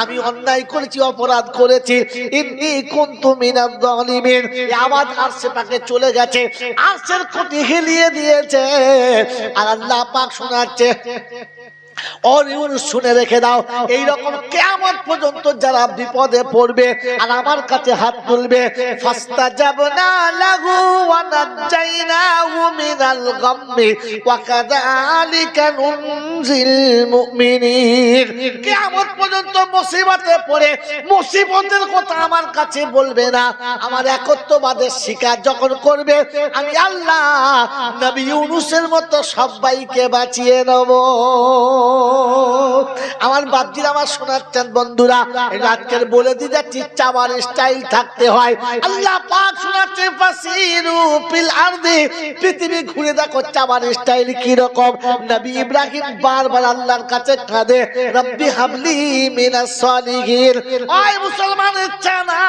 আমি অন্যায় করেছি, অপরাধ করেছি, ইন্নী কুনতু মিনাজ জালিমিন। এই আওয়াজ আরশে পাকে চলে গেছে, আরশের খুঁটি হিলিয়ে দিয়েছে, আর আল্লাহ পাক শোনাচ্ছে, और ইউনূস শুনে রেখে দাও, এই রকম কিয়ামত পর্যন্ত যারা বিপদে পড়বে আর আমার কাছে হাত তুলবে, ফাস্তাজাবনা লাহু ওয়া নাজাইনাহু মিনাল গাম্মি ওয়া কাযালিকা নুনজিল মুমিনিন। কিয়ামত পর্যন্ত মুসিবতে পড়ে মুসিবতের কথা আমার কাছে বলবে না, আমার একত্ববাদের স্বীকার যখন করবে, আমি আল্লাহ নবী ইউনূসের মতো সবাইকে বাঁচিয়ে নেব। আমার বাপজিরা আমার শোনাচ্ছেন বন্ধুরা, রাতকের বলে দিয়ে যাচ্ছি, চাওয়ার স্টাইল থাকতে হয়। আল্লাহ পাক শোনাচ্ছে, ফাসিরু ফিল আরদি, পৃথিবী ঘুরে দেখো চাওয়ার স্টাইল কি রকম। নবী ইব্রাহিম বারবার আল্লাহর কাছে কাঁদে, রব্বি হাবলি মিনাস সালিহিন। ওই মুসলমানের জানা,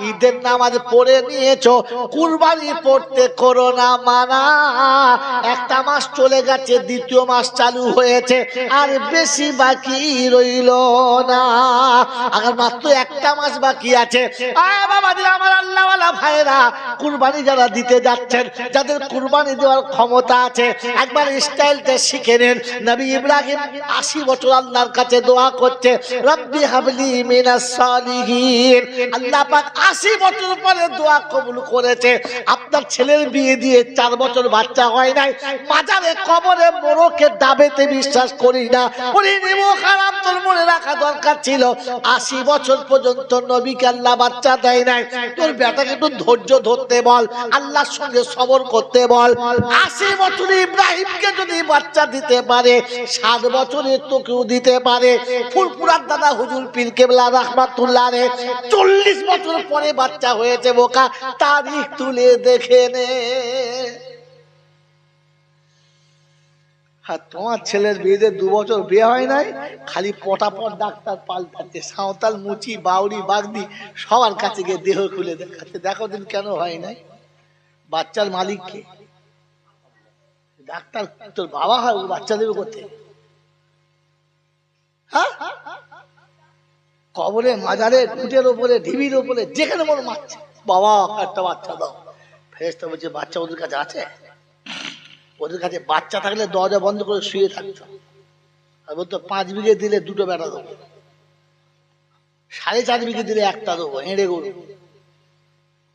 ঈদের নামাজ পড়ে নিয়েছো, কুরবানি পড়তে করো না মানা। একটা মাস চলে গেছে, দ্বিতীয় মাস চালু হয়েছে, আর বেশি বাকি রইল না, আর মাত্র একটা মাস বাকি আছে। আমার আল্লাহওয়ালা ভাইরা, কুরবানি যারা দিতে যাচ্ছেন, যাদের কুরবানি দেওয়ার ক্ষমতা আছে, একবার স্টাইলটা শিখে নেন। নবী ইব্রাহিম 80 বছর আল্লাহর কাছে দোয়া করছে, রব্বি হাবলি মিনাস সালিহিন। আল্লাহ পাক 80 বছর পরে দোয়া কবুল করেছে। আপনার ছেলের বিয়ে দিয়ে 4 বছর বাচ্চা হয় নাই, মাজারে কবরে মোরকে দাবেতে বিশ্বাস করি না। ওরে নেমো খারাপ, তোর মনে রাখা দরকার ছিল 80 বছর পর্যন্ত নবীকে আল্লাহ বাচ্চা দেয় নাই। তোর বেটাকে একটু ধৈর্য ধরতে বল, আল্লাহর সঙ্গে সবর করতে বল। 80 বছরে ইব্রাহিমকে যদি বাচ্চা দিতে পারে, 7 বছরে তোকেও দিতে পারে। ফুরফুরার দাদা হুজুর পীর কেবলা রাহমাতুল্লাহ আলাইহি 40 বছর পরে বাচ্চা হয়েছে। বোকা, তারিখ তুলে দেখে নে। আর তোমার ছেলের বিয়েতে 2 বছর বিয়ে হয় নাই, খালি পটাপট ডাক্তার পাল্টাচ্ছে। সাঁওতাল, মুচি, বাউরি, বাগদি সবার কাছে গিয়ে দেহ খুলে দেখাচ্ছে। দেখো দিন কেন হয় নাই। বাচ্চার মালিক কে? ডাক্তার। তোর বাবা হয়, ও বাচ্চা দেবে কোথায়? হ্যাঁ, কবরে, মাজারে, ঘুটের উপরে, ঢিবির উপরে, যেখানে মনে মারছে, বাবা একটা বাচ্চা দাও। ফেরেশতা বলছে বাচ্চা ওদের কাছে আছে? ওদের কাছে বাচ্চা থাকলে দরজা বন্ধ করে শুয়ে থাকতো। আর বলতো 5 বিঘে দিলে 2টো বেটা দেবো, 4.5 বিঘে দিলে 1টা দেবো, হেঁড়ে গরু।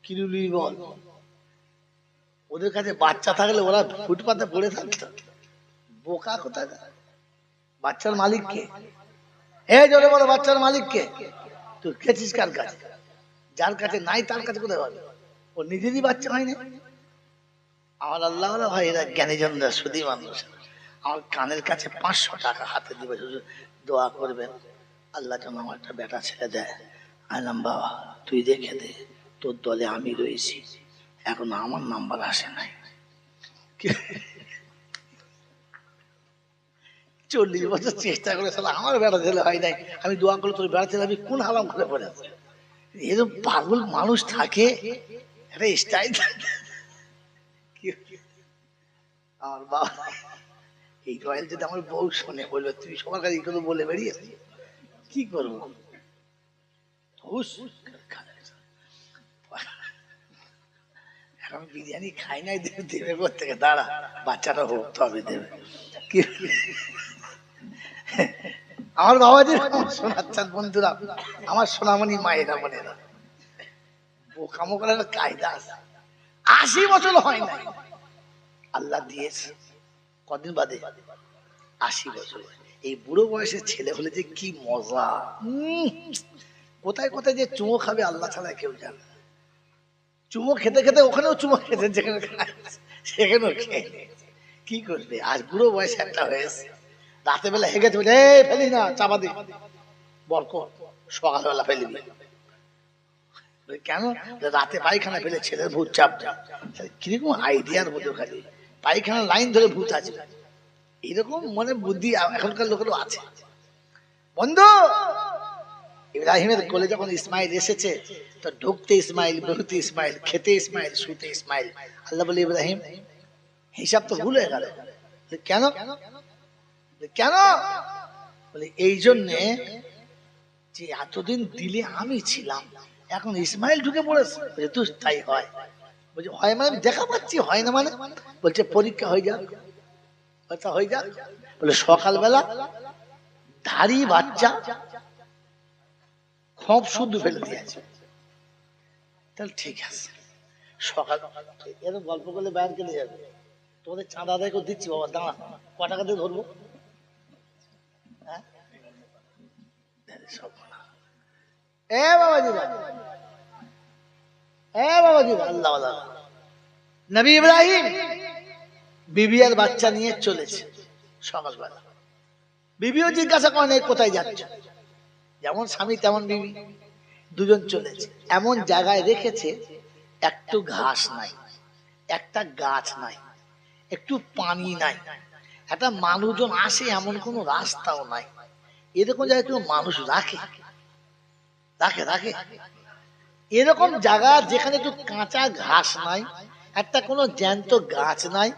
কিরুলি বল। ওদের কাছে বাচ্চা থাকলে ওরা ফুটপাতে পড়ে থাকতো। বোকা কোথায়। বাচ্চার মালিক কে? এই জোরে বলো, বাচ্চার মালিক কে? তুই খেছিস কার কাছে? যার কাছে নাই তার কাছে কোথায় হবে? ও নিজেরই বাচ্চা হয় না। আমার আল্লাহ ভাই, এরা জ্ঞানীজন সুদী মানুষ। আমার কানের কাছে 500 টাকা হাতে দিবে, দোয়া করবেন আল্লাহ যেন আমার একটা বেটা ছেলে দেয়। আইলাম বাবা তুই দেখে দে, তোর দলে আমি রয়েছি, এখন আমার নাম্বার আসে নাই। 40 বছর চেষ্টা করে আমার বেটা ছেলে হয় নাই। আমি দোয়া করলে তোর বেটা ছেলে আমি কোন হারাম করে পড়ে আছি। এরকম পাগল মানুষ থাকে, একটা স্টাইল থাকে। আমার বাবা এই রয়েল যদি আমার বউ শোনে, বলবে তুই সবার কাছে এগুলো বলে বেরিয়েছি, কি করবো? এখন বিরিয়ানি খাই নাই, দেবে কোথেকে? দাঁড়া, বাচ্চাটা হোক তবে দেবে। আমার বাবাজি শোনাচ্ছেন বন্ধুরা, আমার সোনামণি মায়েরা বোনেরা, বোকামো করার কায়দা আছে। 80 বছর হয় নাই, আল্লাহ দিয়েছে। কদিন বাদে 80 বছর। এই বুড়ো বয়সের ছেলে হলে যে কি মজা। কোথায় কোথায় যে চুমো খাবে আল্লাহ ছাড়া কেউ জানে। চুমো খেতে খেতে ওখানেও চুমো খেতে, যেখানে সেখানেও খেয়ে কি করবে। আজ বুড়ো বয়সে একটা হয়েছে, রাতে বেলা হেগেছে, বলে ফেলি না, চাপা দি বরক, সকালবেলা ফেলিবি। কেন? রাতে পায়খানা ফেলে ছেলের ভূত চাপ যায়। কিরকম আইডিয়ার মতো, খালি পায়খানা লাইন ধরে ভূত আছে। এরকম মনে বুদ্ধি এখনকার লোকেরও আছে। বন্ধু, ইব্রাহিমের কোলে যখন ইসমাইল এসেছে, তো ঢুকতে ইসমাইল, বেরোতে ইসমাইল, খেতে ইসমাইল, শুতে ইসমাইল। আল্লাহ বলে ইব্রাহিম হিসাব তো ভুল হয়ে গেল। কেন? কেন? বলে এই জন্যে যে এতদিন দিলে আমি ছিলাম, এখন ইসমাইল ঢুকে পড়েছে। তুই তাই হয়? বলছে হয় মানে দেখা পাচ্ছি, হয় না মানে? বলছে পরীক্ষা হয়ে যাক, হয়ে যাক। বলে সকালবেলা ধাড়ি বাচ্চা খপ শুদ্ধ ফেলে দিয়েছে। তাহলে ঠিক আছে, সকাল এরকম গল্প করলে বাইরে চলে যাবে। তোমাদের চাঁদা আদায় করে দিচ্ছি বাবা, দাঁড়া, ক টাকা দিয়ে ধরবো? হ্যাঁ আল্লাহ। নবী ইব্রাহিম বিবি আর বাচ্চা নিয়ে চলেছে সকালবেলা। বিবিও জিজ্ঞাসা করেন কোথায় যাচ্ছ? যেমন স্বামী তেমন বিবি, দুজন চলেছে। এমন জায়গায় রেখেছে একটু ঘাস নাই, একটা গাছ নাই, একটু পানি নাই, একটা মানুষজন আসে এমন কোনো রাস্তাও নাই। এরকম জায়গায় কেউ মানুষ রাখে? রাখে রাখে এরকম জায়গা যেখানে একটু কাঁচা ঘাস নাই, একটা কোনো জ্যান্ত গাছ নাই,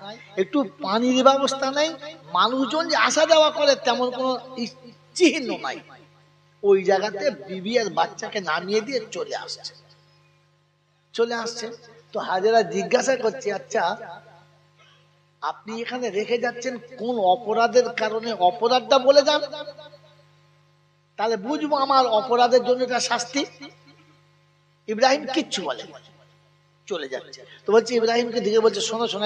একটু পানির ব্যবস্থা নাই, মানুষজন যে আসা যাওয়া করে তেমন কোনো চিহ্ন নাই। ওই জায়গাতে বিবি আর বাচ্চাকে নামিয়ে দিয়ে চলে আসছে। তো হাজেরা জিজ্ঞাসা করছে, আচ্ছা আপনি এখানে রেখে যাচ্ছেন কোন অপরাধের কারণে? অপরাধটা বলে যান, তাহলে বুঝবো আমার অপরাধের জন্য এটা শাস্তি। ইব্রাহিম কিচ্ছু বলে, চলে যাচ্ছে। তো বলছে ইব্রাহিমকে দিকে বলছে, শোনো শোনো,